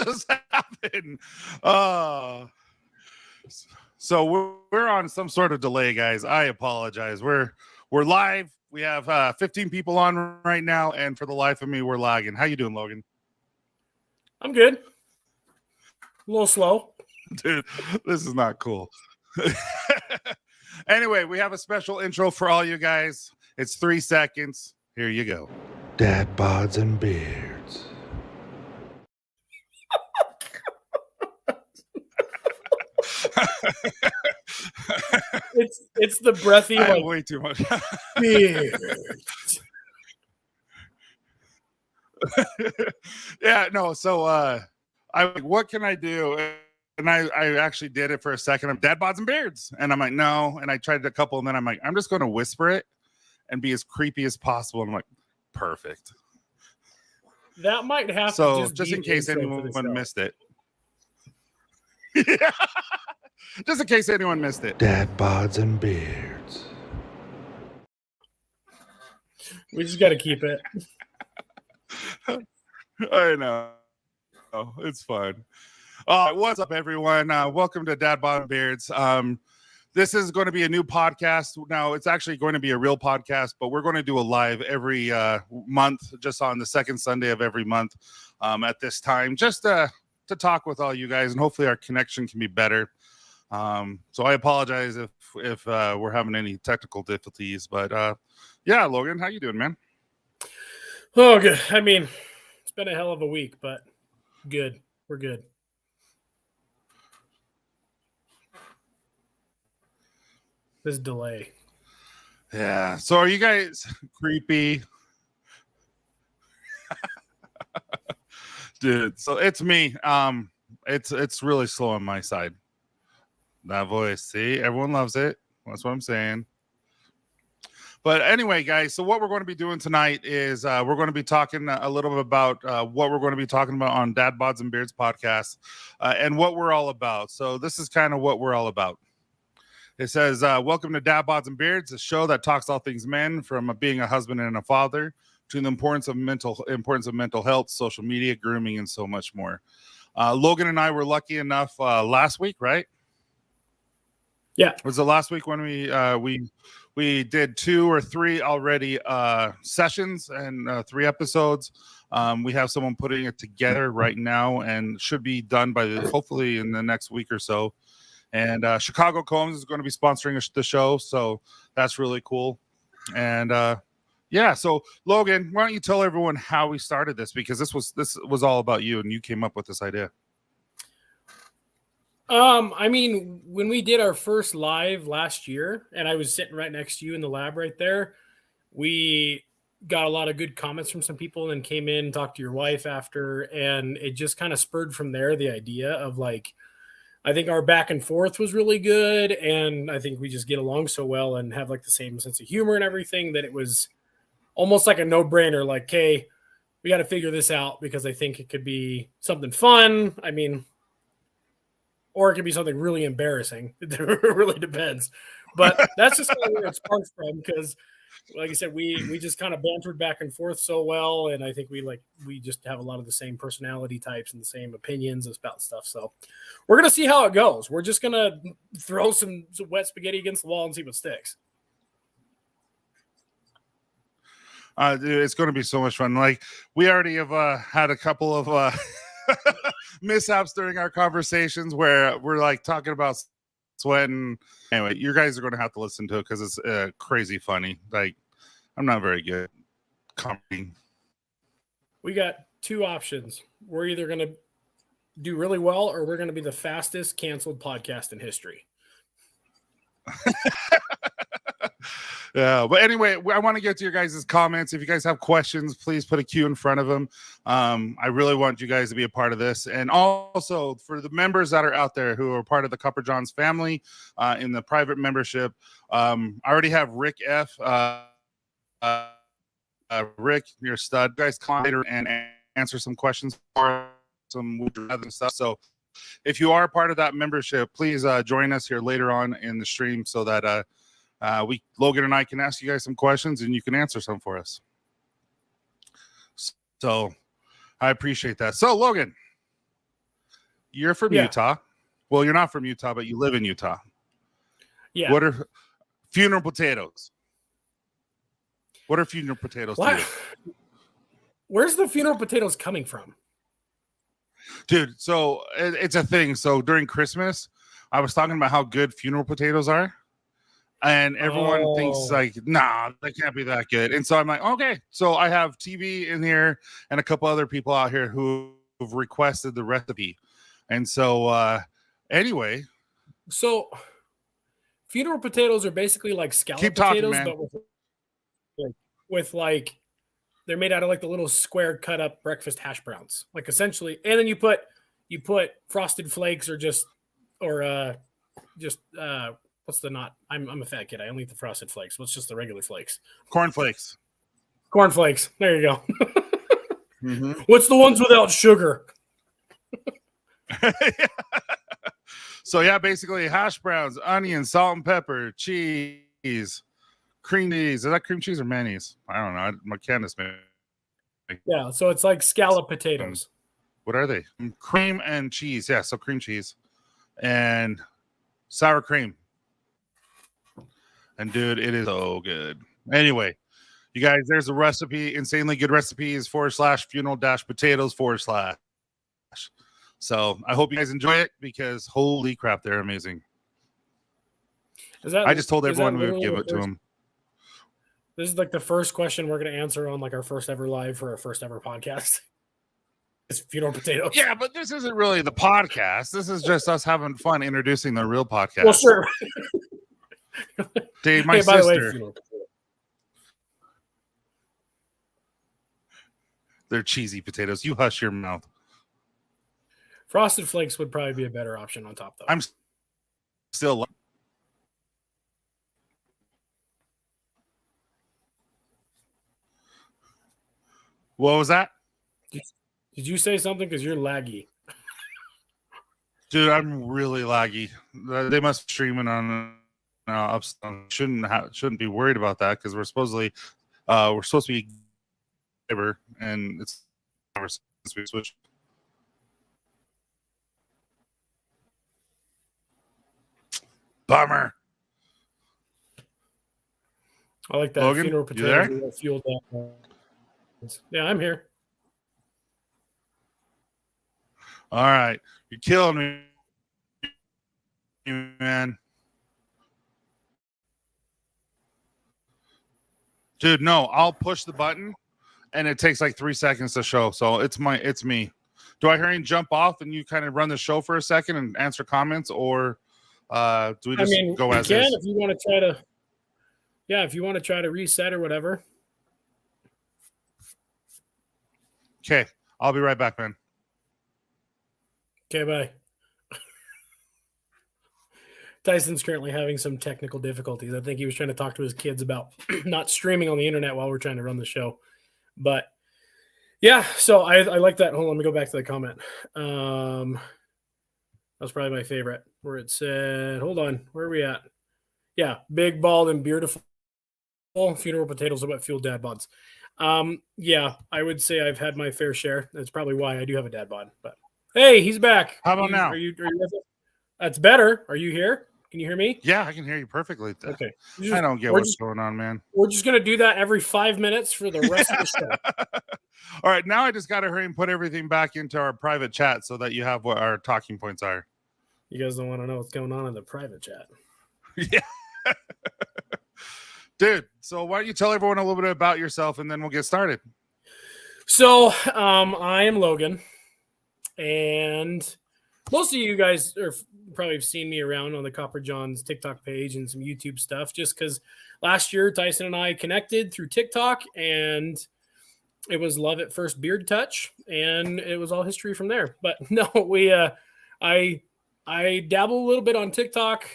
just happened? So we're on some sort of delay, guys. I apologize. We're live. We have 15 people on right now, and for the life of me, we're lagging. How you doing, Logan? I'm good. A little slow. Dude, this is not cool. Anyway, we have a special intro for all you guys. It's 3 seconds. Here you go. Dad, Bods and Beards. It's the breathy I like way too much. Yeah, no. So what can I do? And I actually did it for a second. I'm Dad, Bods and Beards, and I'm like, no. And I tried a couple, and then I'm like, I'm just going to whisper it and be as creepy as possible. And I'm like, perfect. That might have so to just in case anyone missed it. Yeah. Just in case anyone missed it. Dad, Bods and Beards. We just got to keep it. I know. Oh, it's fun. What's up, everyone? Welcome to Dad, Bods and Beards. This is going to be a new podcast. Now, it's actually going to be a real podcast, but we're going to do a live every month, just on the second Sunday of every month at this time, just to talk with all you guys, and hopefully our connection can be better. So I apologize if we're having any technical difficulties, but yeah, Logan, how you doing, man? Oh, good. I mean, it's been a hell of a week, but good. We're good. This delay. Yeah. So are you guys creepy? Dude, so it's me. It's really slow on my side. That voice, see, everyone loves it. That's what I'm saying. But anyway, guys, so what we're going to be doing tonight is we're going to be talking a little bit about what we're going to be talking about on Dad, Bods and Beards podcast and what we're all about. So this is kind of what we're all about. It says, welcome to Dad, Bods and Beards, a show that talks all things men, from being a husband and a father to the importance of mental health, social media, grooming, and so much more. Logan and I were lucky enough last week, right? Yeah. Was it last week when we did 2 or 3 already sessions and 3 episodes. We have someone putting it together right now and should be done by hopefully in the next week or so. And Chicago Combs is going to be sponsoring the show, so that's really cool. And yeah, so Logan, why don't you tell everyone how we started this, because this was all about you, and you came up with this idea. I mean, when we did our first live last year, and I was sitting right next to you in the lab right there, we got a lot of good comments from some people and came in and talked to your wife after, and it just kind of spurred from there the idea of like, I think our back and forth was really good, and I think we just get along so well and have like the same sense of humor and everything that it was almost like a no-brainer, like, hey, we got to figure this out, because I think it could be something fun. I mean, or it could be something really embarrassing. It really depends. But that's just kind of where it sparks from, because like I said, we just kind of bantered back and forth so well, and I think we just have a lot of the same personality types and the same opinions about stuff. So we're gonna see how it goes. We're just gonna throw some wet spaghetti against the wall and see what sticks. Dude, it's going to be so much fun. Like, we already have had a couple of mishaps during our conversations where we're like talking about sweating. Anyway, you guys are going to have to listen to it because it's crazy funny. Like, I'm not very good at comedy. We got 2 options. We're either going to do really well, or we're going to be the fastest canceled podcast in history. Yeah, but anyway, I want to get to your guys' comments. If you guys have questions, please put a Q in front of them. I really want you guys to be a part of this. And also, for the members that are out there who are part of the Copper Johns family in the private membership, I already have Rick F. Rick, you're a stud. You guys come later and answer some questions for some other stuff. So if you are part of that membership, please join us here later on in the stream so that Logan and I can ask you guys some questions and you can answer some for us. So I appreciate that. So Logan, You're from Yeah. Utah. Well, you're not from Utah, but you live in Utah. Yeah. What are funeral potatoes? What are funeral potatoes to What? you? Where's the funeral potatoes coming from? Dude, so it's a thing. So during Christmas, I was talking about how good funeral potatoes are. And everyone thinks like, nah, they can't be that good. And so I'm like, okay. So I have TV in here and a couple other people out here who've requested the recipe. And so anyway. So funeral potatoes are basically like scallop Keep talking, potatoes, man. but with like they're made out of like the little square cut up breakfast hash browns. Like essentially, and then you put frosted flakes or just what's the not? I'm a fat kid. I only eat the frosted flakes. What's just the regular flakes? Cornflakes. Cornflakes. There you go. Mm-hmm. What's the ones without sugar? So yeah, basically hash browns, onions, salt and pepper, cheese, cream cheese. Is that cream cheese or mayonnaise? I don't know. My Candace made. Yeah, so it's like scallop potatoes. What are they? Cream and cheese. Yeah, so cream cheese and sour cream. And dude, it is so good. Anyway, you guys, there's a recipe, insanely good recipes /funeral-potatoes/. So I hope you guys enjoy it because holy crap, they're amazing. I just told everyone we would give it to them. This is like the first question we're going to answer on like our first ever live for our first ever podcast. It's funeral potatoes. Yeah, but this isn't really the podcast. This is just us having fun introducing the real podcast. Well, sure. Dave, my sister. By the way, funeral potatoes. They're cheesy potatoes. You hush your mouth. Frosted Flakes would probably be a better option on top, though. I'm still. What was that? Did you say something? Because you're laggy. Dude, I'm really laggy. They must be streaming on Upstone. Shouldn't be worried about that because we're supposed to be and it's since we switched. Bummer. I like that. Logan, funeral you there? potatoes. Fueled that. Yeah, I'm here. All right. You're killing me, man. Dude, no, I'll push the button and it takes like 3 seconds to show. So it's me. Do I hear you jump off and you kind of run the show for a second and answer comments, or do we just go as is? If you want to try to, if you want to try to reset or whatever. Okay, I'll be right back, man. Okay, bye. Tyson's currently having some technical difficulties. I think he was trying to talk to his kids about not streaming on the internet while we're trying to run the show. But yeah, so I like that. Hold on, let me go back to the comment. That was probably my favorite, where it said, hold on, where are we at? Yeah, big, bald, and beautiful funeral potatoes are what fueled dad bods. Yeah, I would say I've had my fair share. That's probably why I do have a dad bod. But hey, he's back. How about now? Are you with us? That's better. Are you here? Can you hear me? Yeah, I can hear you perfectly. Okay. I don't get what's going on, man. We're just going to do that every 5 minutes for the rest of the show. All right, now I just got to hurry and put everything back into our private chat so that you have what our talking points are. You guys don't want to know what's going on in the private chat. Yeah. Dude, so why don't you tell everyone a little bit about yourself and then we'll get started. So I am Logan, and most of you guys are probably have seen me around on the Copper John's TikTok page and some YouTube stuff, just because last year Tyson and I connected through TikTok, and it was love at first beard touch, and it was all history from there. But no, I dabble a little bit on TikTok.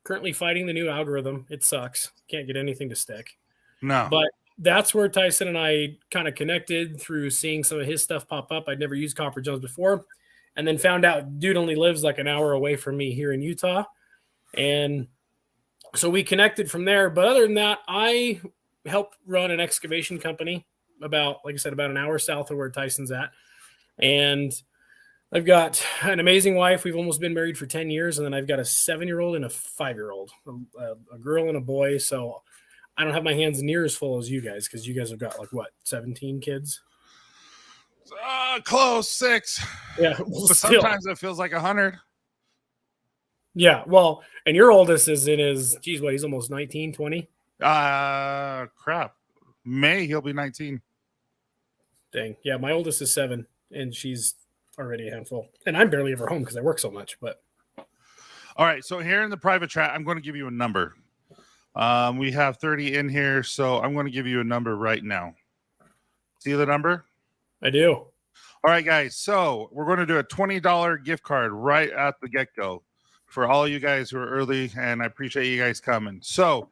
Currently fighting the new algorithm. It sucks. Can't get anything to stick. No. But that's where Tyson and I kind of connected through seeing some of his stuff pop up. I'd never used Copper Jones before, and then found out dude only lives like an hour away from me here in Utah. And so we connected from there. But other than that, I help run an excavation company about an hour south of where Tyson's at. And I've got an amazing wife. We've almost been married for 10 years. And then I've got a 7-year-old and a 5-year-old, a girl and a boy. So I don't have my hands near as full as you guys because you guys have got 17 kids? Close 6. Yeah. Well, but sometimes it feels like 100. Yeah. Well, and your oldest is in his, he's almost 19, 20? Crap. May, he'll be 19. Dang. Yeah. My oldest is 7 and she's already a handful. And I'm barely ever home because I work so much, but. All right. So here in the private chat, I'm going to give you a number. We have 30 in here, so I'm going to give you a number right now. See the number? I do. All right, guys. So we're going to do a $20 gift card right at the get-go for all you guys who are early, and I appreciate you guys coming. So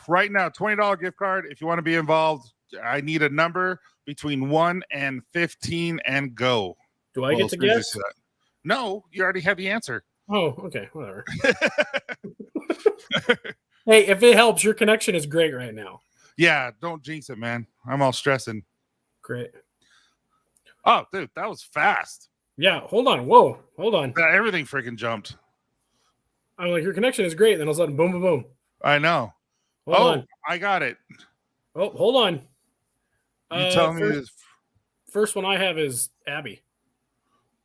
right now, $20 gift card. If you want to be involved, I need a number between 1 and 15 and go. Do I get to guess? No, you already have the answer. Oh, okay. Whatever. Hey, if it helps, your connection is great right now. Yeah, don't jinx it, man. I'm all stressing. Great. Oh, dude, that was fast. Yeah, hold on. Whoa, hold on. Everything freaking jumped. I'm like, your connection is great. Then all of a sudden, boom, boom, boom. I know. Hold on. I got it. Oh, hold on. You tell me this. First one I have is Abby.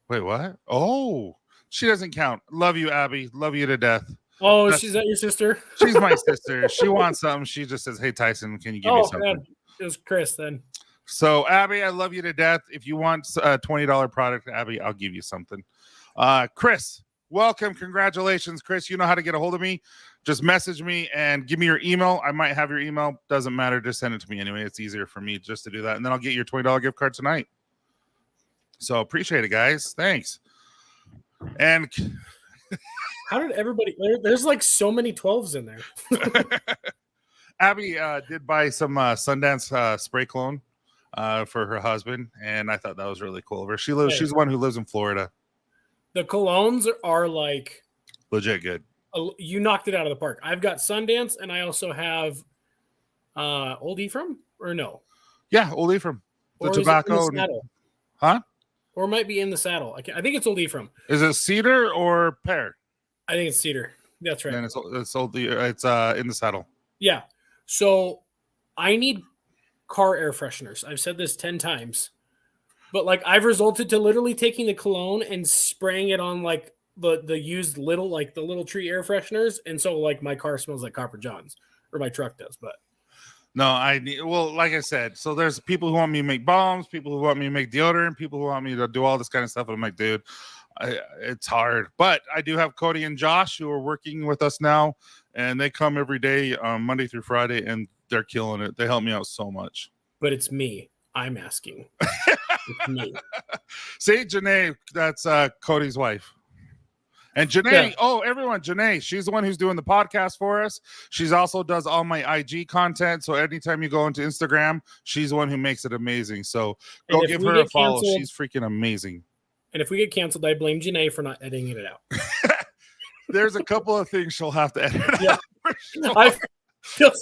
Wait, what? Oh, she doesn't count. Love you, Abby. Love you to death. Oh, she's that your sister? She's my sister. She wants something. She just says, "Hey, Tyson, can you give me something?" Man. It was Chris then. So, Abby, I love you to death. If you want a $20 product, Abby, I'll give you something. Chris, welcome. Congratulations, Chris. You know how to get a hold of me. Just message me and give me your email. I might have your email. Doesn't matter. Just send it to me anyway. It's easier for me just to do that. And then I'll get your $20 gift card tonight. So appreciate it, guys. Thanks. And how did everybody there's like so many 12s in there. Abby did buy some Sundance spray cologne for her husband, and I thought that was really cool of her. She's the one who lives in Florida. The colognes are like legit good. You knocked it out of the park. I've got Sundance, and I also have Old Ephraim, or no? Yeah, Old Ephraim. The or tobacco. Huh? Or it might be in the saddle. I think it's Old Ephraim. Is it cedar or pear? I think it's cedar. That's right. And it's in the saddle. Yeah. So I need car air fresheners. I've said this 10 times. But like I've resulted to literally taking the cologne and spraying it on like the used little like the little tree air fresheners, and so like my car smells like Copper John's, or my truck does. But no, like I said, so there's people who want me to make bombs, people who want me to make deodorant, people who want me to do all this kind of stuff. And I'm like, dude, it's hard. But I do have Cody and Josh who are working with us now, and they come every day, Monday through Friday, and they're killing it. They help me out so much. But it's me. I'm asking. It's me. See, Janae, that's Cody's wife. And Janae, everyone, Janae, she's the one who's doing the podcast for us. She's also does all my IG content. So anytime you go into Instagram, she's the one who makes it amazing. So go give her a follow. She's freaking amazing. And if we get canceled, I blame Janae for not editing it out. There's a couple of things she'll have to edit out. Sure.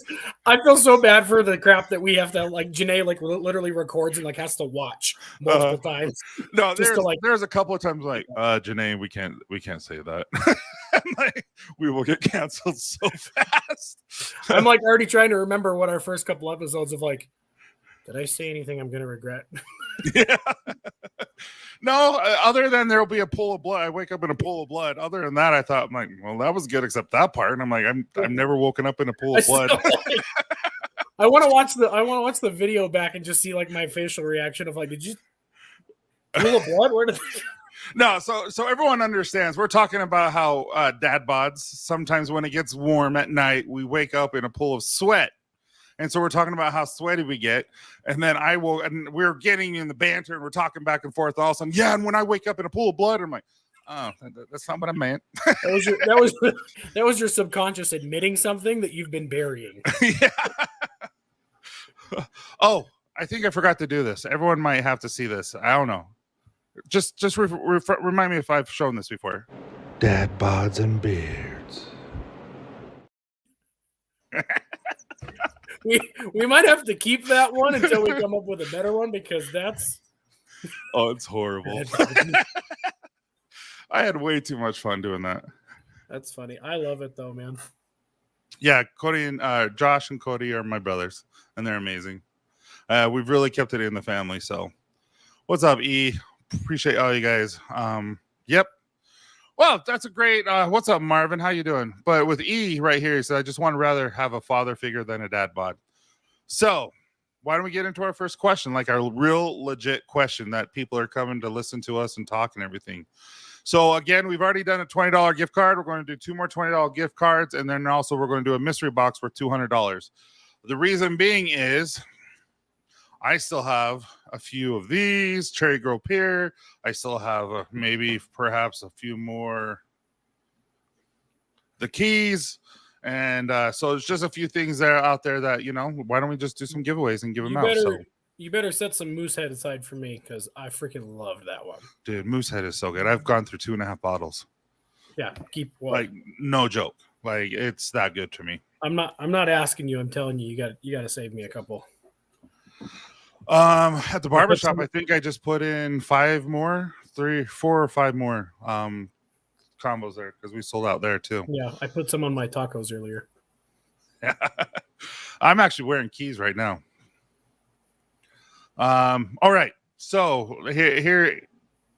I feel so bad for the crap that we have to like. Janae like literally records and like has to watch multiple times. No, there's a couple of times like Janae, we can't say that. Like, we will get canceled so fast. I'm like already trying to remember what our first couple episodes of like. Did I say anything I'm gonna regret? Yeah. No, other than there'll be a pool of blood. I wake up in a pool of blood. Other than that, I thought, I'm like, well, that was good, except that part. And I'm like, I've never woken up in a pool of blood. I want to watch the video back and just see like my facial reaction of like, did you pool of blood? Where did No, so everyone understands. We're talking about how dad bods, sometimes when it gets warm at night, we wake up in a pool of sweat. And so we're talking about how sweaty we get. And then and we're getting in the banter and we're talking back and forth. All of a sudden, yeah, and when I wake up in a pool of blood, I'm like, oh, that's not what I meant. That was your subconscious admitting something that you've been burying. Yeah. Oh, I think I forgot to do this. Everyone might have to see this. I don't know. Just remind me if I've shown this before. Dad Bods and Beards. We might have to keep that one until we come up with a better one, because that's it's horrible. I had way too much fun doing that. That's funny. I love it though, man. Yeah, Cody and Josh and Cody are my brothers, and they're amazing. We've really kept it in the family. So, what's up, E? Appreciate all you guys. Yep. Well, that's a great. What's up, Marvin? How you doing? But with E right here, he said, I just want to rather have a father figure than a dad bod. So, why don't we get into our first question, like our real legit question that people are coming to listen to us and talk and everything. So again, we've already done a $20 gift card. We're going to do 2 more $20 gift cards, and then also we're going to do a mystery box for $200. The reason being is I still have a few of these Cherry Grove Pier. I still have perhaps a few more the keys. And so it's just a few things that are out there that, why don't we just do some giveaways and give them out? So you better set some Moosehead aside for me because I freaking loved that one. Dude, Moosehead is so good. I've gone through 2.5 bottles. Yeah, keep like no joke. Like it's that good to me. I'm not asking you. I'm telling you, you got to save me a couple. At the barbershop, I think I just put in 4 or 5 more combos there because we sold out there too. Yeah, I put some on my tacos earlier. Yeah. I'm actually wearing keys right now. All right. So here,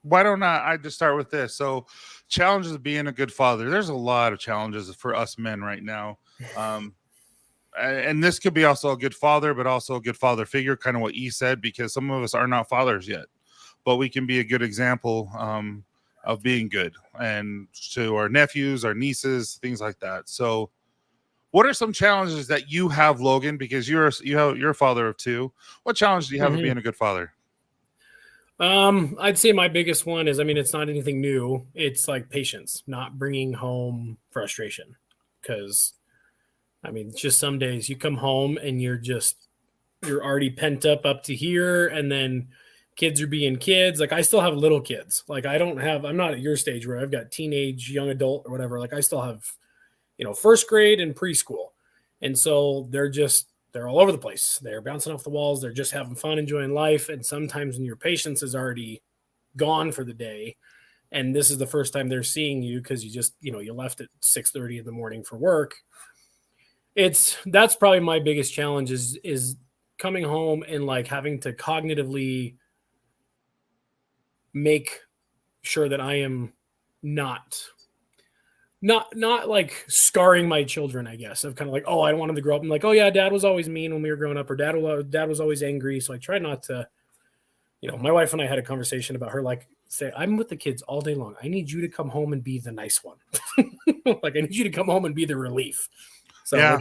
why don't I just start with this? So challenges of being a good father. There's a lot of challenges for us men right now. And this could be also a good father, but also a good father figure, kind of what E said, because some of us are not fathers yet, but we can be a good example of being good and to our nephews, our nieces, things like that. So what are some challenges that you have, Logan, because you're a father of 2? What challenge do you have of being a good father? I'd say my biggest one is, it's not anything new. It's like patience, not bringing home frustration. Because, just some days you come home and you're already pent up to here. And then kids are being kids. Like I still have little kids. Like I'm not at your stage where I've got teenage, young adult or whatever. Like I still have, first grade and preschool. And so they're all over the place. They're bouncing off the walls. They're just having fun, enjoying life. And sometimes when your patience is already gone for the day, and this is the first time they're seeing you because you left at 6:30 in the morning for work. That's probably my biggest challenge is coming home and like having to cognitively make sure that I am not like scarring my children, I guess, of kind of like, oh, I don't want them to grow up and like, oh yeah, dad was always mean when we were growing up, or dad was always angry. So I try not to, my wife and I had a conversation about her, like, say, I'm with the kids all day long. I need you to come home and be the nice one. Like I need you to come home and be the relief. So yeah.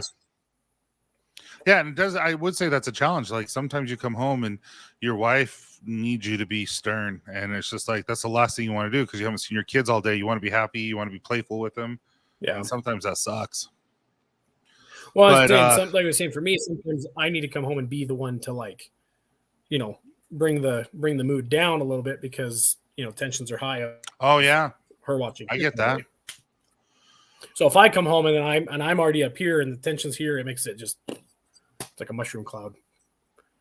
Yeah, and I would say that's a challenge. Like sometimes you come home and your wife needs you to be stern, and it's just like that's the last thing you want to do because you haven't seen your kids all day. You want to be happy, you want to be playful with them. Yeah, and sometimes that sucks. Well, like I was saying, for me, sometimes I need to come home and be the one to like, bring the mood down a little bit because tensions are high. Oh yeah, her watching. I get that. So if I come home and I'm already up here and the tension's here, it makes it just. It's like a mushroom cloud.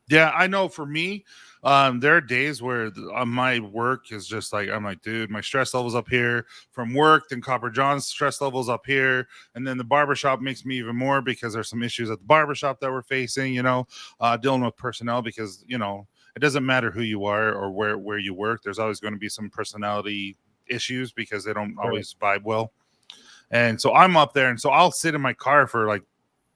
Yeah, I know for me, there are days where my work is just like, I'm like, dude, my stress level's up here from work, then Copper John's stress level's up here. And then the barbershop makes me even more because there's some issues at the barbershop that we're facing, dealing with personnel because, it doesn't matter who you are or where you work. There's always going to be some personality issues because they don't always vibe well. And so I'm up there. And so I'll sit in my car for like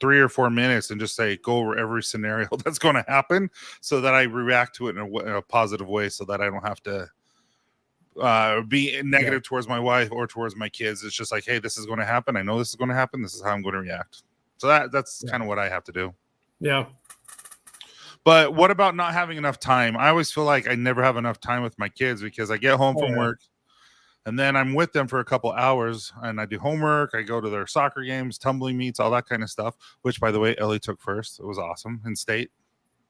3 or 4 minutes and just go over every scenario that's going to happen so that I react to it in a positive way so that I don't have to be negative towards my wife or towards my kids. It's just like, hey, this is going to happen. I know this is going to happen. This is how I'm going to react. So that's kind of what I have to do. Yeah. But what about not having enough time? I always feel like I never have enough time with my kids because I get home from work. And then I'm with them for a couple hours and I do homework. I go to their soccer games, tumbling meets, all that kind of stuff, which, by the way, Ellie took first. It was awesome in state.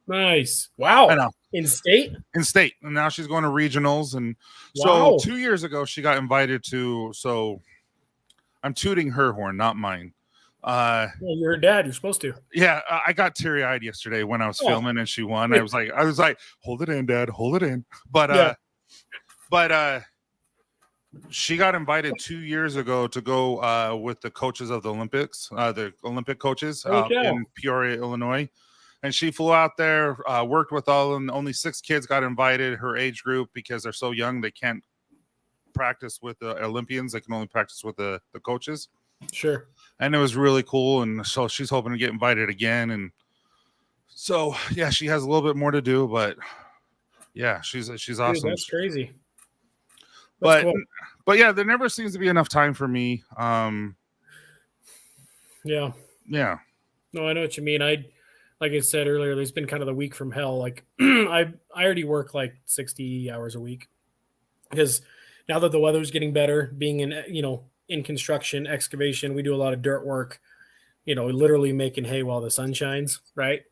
Nice. Wow. I know. In state? In state. And now she's going to regionals. And so 2 years ago, she got invited to. So I'm tooting her horn, not mine. Well, you're her dad. You're supposed to. Yeah. I got teary eyed yesterday when I was filming and she won. I was like, hold it in, Dad. Hold it in. But She got invited 2 years ago to go with the coaches of the Olympics, the Olympic coaches in Peoria, Illinois. And she flew out there, worked with all of them. Only 6 kids got invited, her age group, because they're so young. They can't practice with the Olympians. They can only practice with the coaches. Sure. And it was really cool. And so she's hoping to get invited again. And so, yeah, she has a little bit more to do, but yeah, she's awesome. Dude, that's crazy. That's cool. But yeah, there never seems to be enough time for me. Yeah. No, I know what you mean. Like I said earlier, there's been kind of the week from hell. Like I already work like 60 hours a week because now that the weather's getting better, being in construction, excavation, we do a lot of dirt work, literally making hay while the sun shines. Right.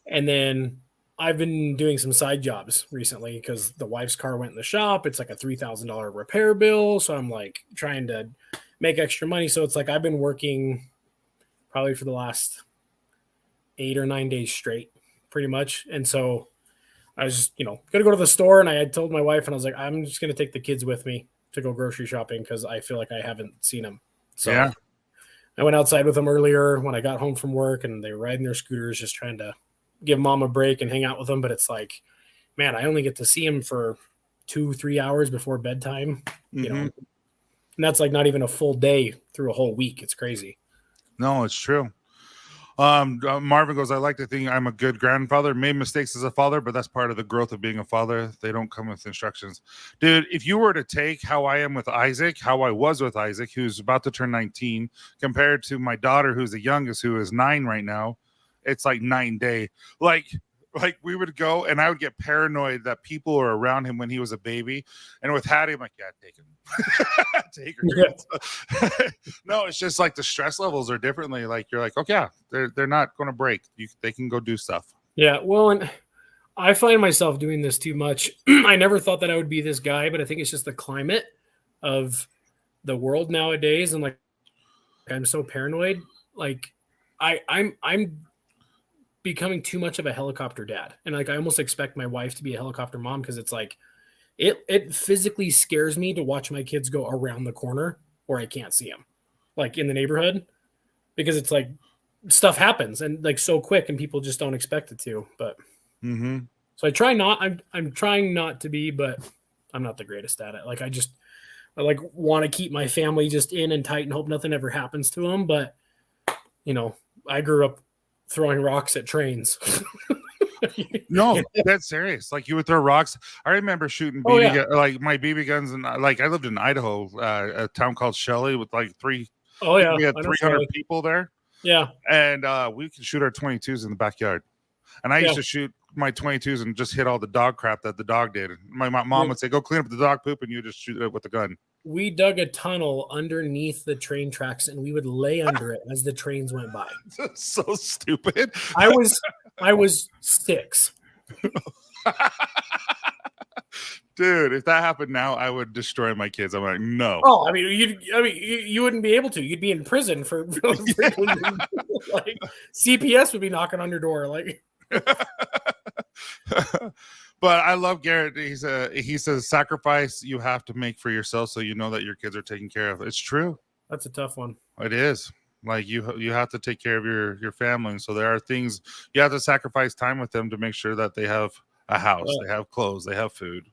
And then I've been doing some side jobs recently because the wife's car went in the shop. It's like a $3,000 repair bill. So I'm like trying to make extra money. So it's like I've been working probably for the last 8 or 9 days straight, pretty much. And so I was just, going to go to the store, and I had told my wife, and I was like, I'm just going to take the kids with me to go grocery shopping because I feel like I haven't seen them. So yeah. I went outside with them earlier when I got home from work, and they were riding their scooters, just trying to give mom a break and hang out with them. But it's like, man, I only get to see them for 2-3 hours before bedtime, and that's like not even a full day through a whole week. It's crazy. No, it's true. Marvin goes, I like to think I'm a good grandfather. Made mistakes as a father, but that's part of the growth of being a father. They don't come with instructions. Dude, if you were to take how I am with Isaac, how I was with Isaac, who's about to turn 19, compared to my daughter, who's the youngest, who is 9 right now, it's like 9 day. Like we would go, and I would get paranoid that people were around him when he was a baby. And with Hattie, I'm like, yeah, take him. Take her. Yeah. No, it's just like the stress levels are differently. Like you're like, okay, yeah, they're not going to break. They can go do stuff. Yeah, well, and I find myself doing this too much. I never thought that I would be this guy, but I think it's just the climate of the world nowadays, and like I'm so paranoid. Like I'm becoming too much of a helicopter dad, and like I almost expect my wife to be a helicopter mom because it's like it physically scares me to watch my kids go around the corner where I can't see them, like in the neighborhood, because it's like stuff happens and like so quick and people just don't expect it to. But so I try not. I'm trying not to be, but I'm not the greatest at it. Like I like want to keep my family just in and tight and hope nothing ever happens to them. But I grew up throwing rocks at trains. No, that's serious. Like you would throw rocks. I remember shooting like my BB guns, and like I lived in Idaho, a town called Shelley with like we had 300 people there. Yeah, and we could shoot our 22s in the backyard. And I used to shoot my 22s and just hit all the dog crap that the dog did. My mom would say, "Go clean up the dog poop," and you just shoot it with the gun. We dug a tunnel underneath the train tracks, and we would lay under it as the trains went by. That's so stupid. I was 6. Dude, if that happened now, I would destroy my kids. I'm like, no. Oh, I mean, you wouldn't be able to. You'd be in prison for like CPS would be knocking on your door, like. But I love Garrett. He says sacrifice you have to make for yourself so you know that your kids are taken care of. It's true. That's a tough one. It is. Like you have to take care of your family. And so there are things you have to sacrifice time with them to make sure that they have a house, they have clothes, they have food.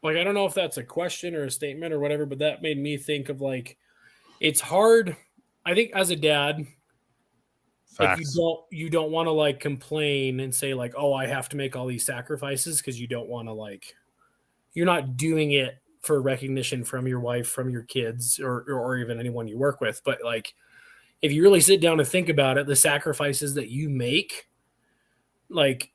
Like, I don't know if that's a question or a statement or whatever, but that made me think of like, it's hard. I think as a dad, like you don't want to like complain and say like, oh, I have to make all these sacrifices because you don't want to like, you're not doing it for recognition from your wife, from your kids, or even anyone you work with. But like, if you really sit down and think about it, the sacrifices that you make, like,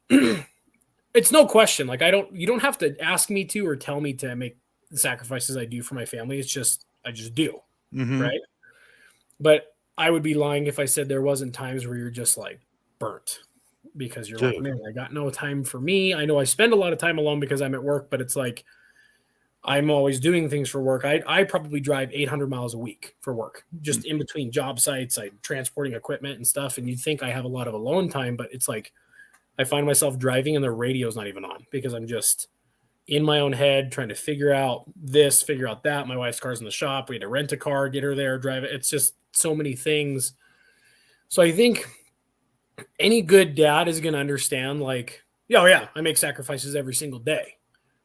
it's no question. Like you don't have to ask me to or tell me to make the sacrifices I do for my family. It's just, I just do. Right. But I would be lying if I said there wasn't times where you're just like burnt because you're like, man, I got no time for me. I know I spend a lot of time alone because I'm at work, but it's like, I'm always doing things for work. I probably drive 800 miles a week for work, just in between job sites. I'm transporting equipment and stuff. And you'd think I have a lot of alone time, but it's like, I find myself driving and the radio's not even on because I'm just in my own head, trying to figure out this, figure out that. My wife's car's in the shop. We had to rent a car, get her there, drive it. It's just so many things. So I think any good dad is going to understand, like, oh yeah, I make sacrifices every single day,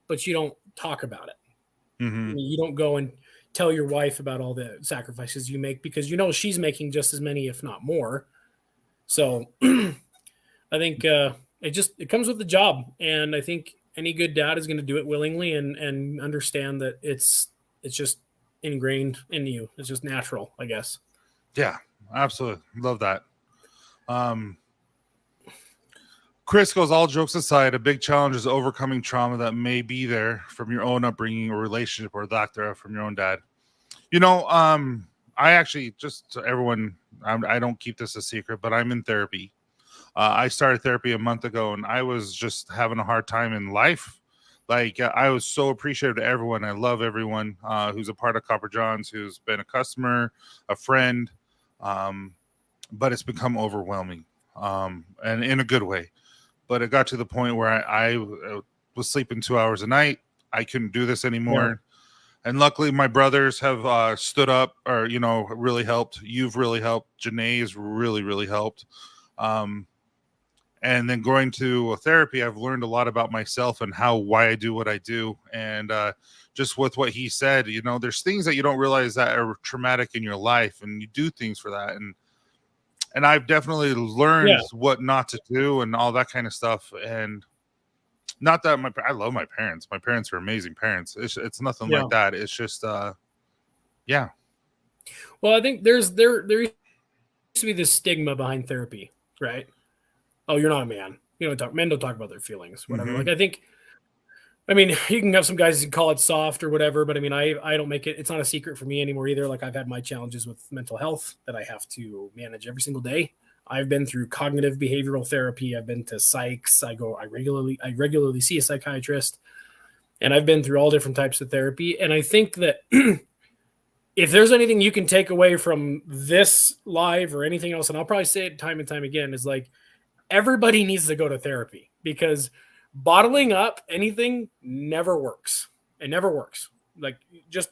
but you don't talk about it. Mm-hmm. You don't go and tell your wife about all the sacrifices you make, because you know she's making just as many, if not more. So I think it comes with the job, and I think any good dad is going to do it willingly and understand that it's just ingrained in you. It's just natural, I guess. Yeah, absolutely. Love that. Chris goes, all jokes aside, a big challenge is overcoming trauma that may be there from your own upbringing or relationship or lack thereof from your own dad. You know, I actually, just so everyone, I don't keep this a secret, but I'm in therapy. I started therapy a month ago, and I was just having a hard time in life. Like, I was so appreciative to everyone. I love everyone who's a part of Copper John's, who's been a customer, a friend, but it's become overwhelming, and in a good way. But it got to the point where I was sleeping 2 hours a night. I couldn't do this anymore. Yeah. And luckily, my brothers have stood up, or, really helped. You've really helped. Janae has really, really helped. And then going to therapy, I've learned a lot about myself and why I do what I do. And just with what he said, there's things that you don't realize that are traumatic in your life, and you do things for that. And I've definitely learned what not to do and all that kind of stuff. And not that I love my parents. My parents are amazing parents. It's nothing like that. It's just, yeah. Well, I think there used to be this stigma behind therapy, right? Oh, you're not a man. Men don't talk about their feelings, whatever. Mm-hmm. Like, you can have some guys who call it soft or whatever, but I don't make it. It's not a secret for me anymore either. Like, I've had my challenges with mental health that I have to manage every single day. I've been through cognitive behavioral therapy. I've been to psychs. I regularly see a psychiatrist, and I've been through all different types of therapy. And I think that if there's anything you can take away from this live or anything else, and I'll probably say it time and time again, is like, everybody needs to go to therapy, because bottling up anything never works. It never works. Like, just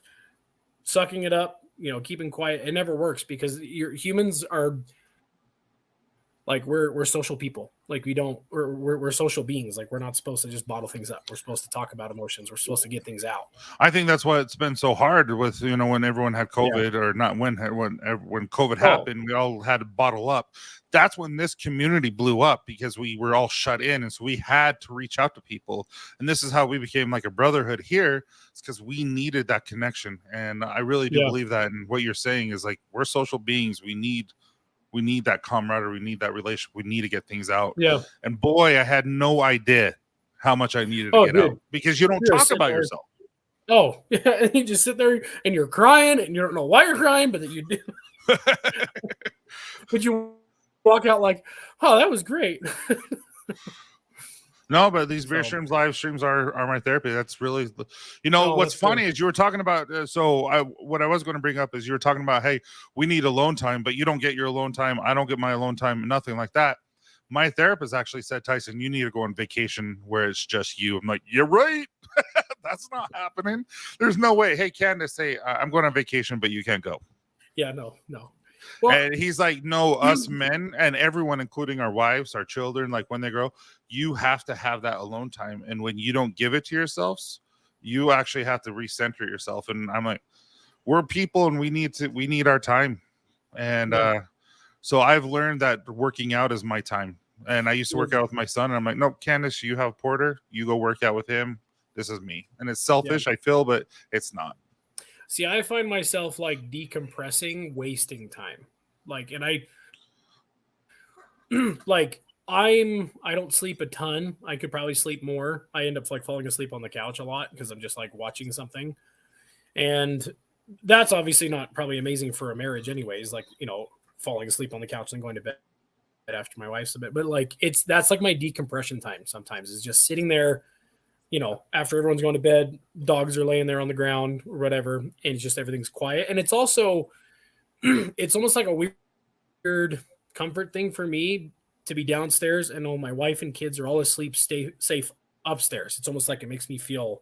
sucking it up, keeping quiet, it never works, because humans are like, we're social people. Like, we're social beings. Like, we're not supposed to just bottle things up. We're supposed to talk about emotions. We're supposed to get things out. I think that's why it's been so hard with, when everyone had COVID, or not when COVID happened, we all had to bottle up. That's when this community blew up, because we were all shut in. And so we had to reach out to people. And this is how we became like a brotherhood here. It's because we needed that connection. And I really do believe that. And what you're saying is, like, we're social beings. We need that camaraderie. We need that relationship. We need to get things out. Yeah. And boy, I had no idea how much I needed to get out, because you don't talk about yourself. Oh, yeah. And you just sit there and you're crying, and you don't know why you're crying, but that you do. But you walk out like, oh, that was great. No, but these beer streams, live streams are my therapy. That's really, what's funny is you were talking about, what I was going to bring up is you were talking about, hey, we need alone time, but you don't get your alone time. I don't get my alone time, nothing like that. My therapist actually said, Tyson, you need to go on vacation where it's just you. I'm like, you're right. That's not happening. There's no way. Hey, Candace, say, I'm going on vacation, but you can't go. Yeah, no. Well, and he's like, no, us men and everyone, including our wives, our children, like, when they grow, you have to have that alone time. And when you don't give it to yourselves, you actually have to recenter yourself. And I'm like, we're people, and we need our time. And so I've learned that working out is my time. And I used to work out with my son, and I'm like, no, Candace, you have Porter, you go work out with him. This is me. And it's selfish, I feel, but it's not. See, I find myself like decompressing, wasting time. Like, and I don't sleep a ton. I could probably sleep more. I end up like falling asleep on the couch a lot because I'm just like watching something. And that's obviously not probably amazing for a marriage anyways, like, falling asleep on the couch and going to bed after my wife's a bit. But like, that's like my decompression time sometimes, is just sitting there, after everyone's going to bed, dogs are laying there on the ground or whatever, and it's just everything's quiet. And it's also, it's almost like a weird comfort thing for me to be downstairs and know my wife and kids are all asleep, stay safe upstairs. It's almost like it makes me feel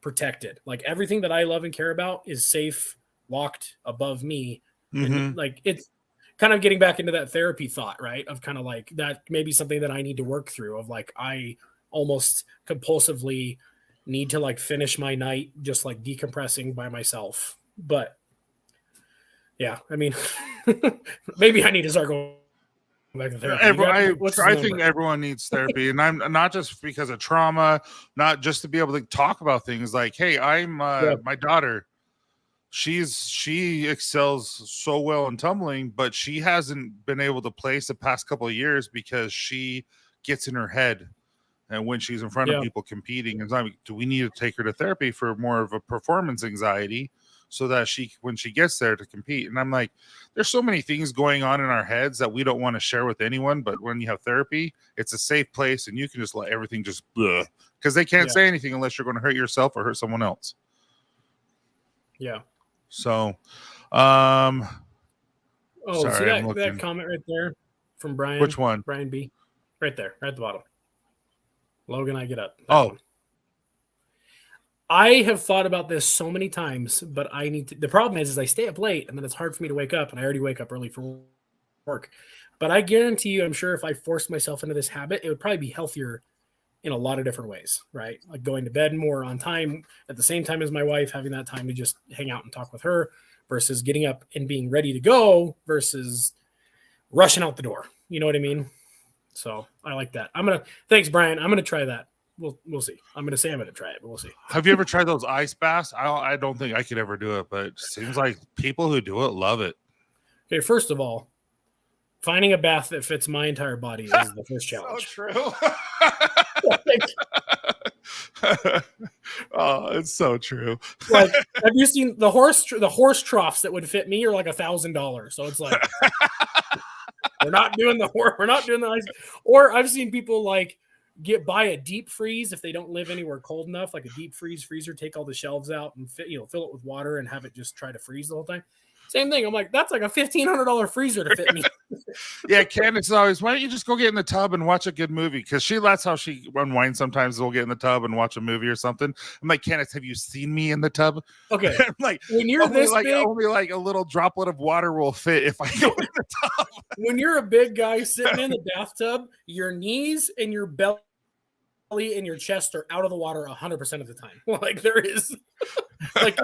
protected. Like everything that I love and care about is safe, locked above me. And like it's kind of getting back into that therapy thought, right? Of kind of like that maybe something that I need to work through of like I almost compulsively need to like finish my night just like decompressing by myself. But yeah, I mean, maybe I need to start going back to therapy. I think everyone needs therapy, and I'm not just because of trauma, not just to be able to talk about things like, hey, I'm my daughter. She excels so well in tumbling, but she hasn't been able to place the past couple of years because she gets in her head. And when she's in front of people competing, and like, do we need to take her to therapy for more of a performance anxiety so that when she gets there to compete? And I'm like, there's so many things going on in our heads that we don't want to share with anyone. But when you have therapy, it's a safe place and you can just let everything just because they can't say anything unless you're going to hurt yourself or hurt someone else. Yeah. So, sorry, see I'm that comment right there from Brian? Which one? Brian B. Right there, right at the bottom. Logan, I get up. One. I have thought about this so many times, but I need to. The problem is I stay up late, and then it's hard for me to wake up, and I already wake up early for work. But I guarantee you, I'm sure if I forced myself into this habit, it would probably be healthier in a lot of different ways, right? Like going to bed more on time at the same time as my wife, having that time to just hang out and talk with her versus getting up and being ready to go versus rushing out the door. You know what I mean? So I like that. Thanks, Brian. I'm going to try that. We'll see. I'm going to say I'm going to try it, but we'll see. Have you ever tried those ice baths? I don't think I could ever do it, but it seems like people who do it love it. Okay. First of all, finding a bath that fits my entire body is the first challenge. So true. Oh, it's so true. Like, have you seen the horse troughs that would fit me are like $1,000? So it's like we're not doing the ice. Or I've seen people like buy a deep freeze if they don't live anywhere cold enough, like a deep freezer, take all the shelves out and fill it with water and have it just try to freeze the whole time. Same thing. I'm like, that's like a $1,500 freezer to fit me. Yeah, Candace is always, why don't you just go get in the tub and watch a good movie? Because that's how she unwinds sometimes. We'll get in the tub and watch a movie or something. I'm like, Candace, have you seen me in the tub? Okay. I'm like, when you're this big, only like a little droplet of water will fit if I go in the tub. When you're a big guy sitting in the bathtub, your knees and your belly and your chest are out of the water 100% of the time. Like there is like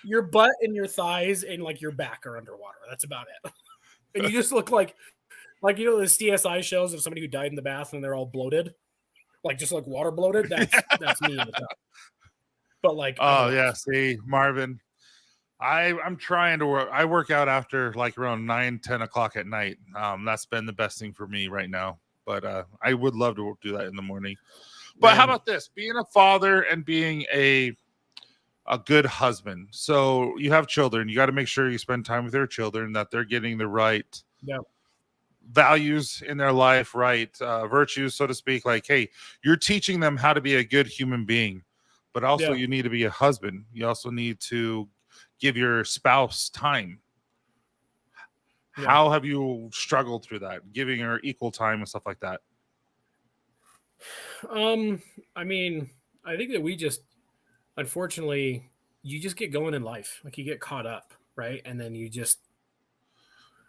your butt and your thighs and like your back are underwater. That's about it. And you just look like the CSI shows of somebody who died in the bath and they're all bloated, like just like water bloated. That's me in the tub. But like, see, Marvin, I'm trying to work. I work out after like around 9-10 o'clock at night. That's been the best thing for me right now. But I would love to do that in the morning. But how about this? Being a father and being a good husband. So you have children. You got to make sure you spend time with your children, that they're getting the right values in their life, right virtues, so to speak. Like, hey, you're teaching them how to be a good human being, but also you need to be a husband. You also need to give your spouse time. Yeah. How have you struggled through that, giving her equal time and stuff like that? I mean, I think that we just, unfortunately, you just get going in life. Like you get caught up, right? And then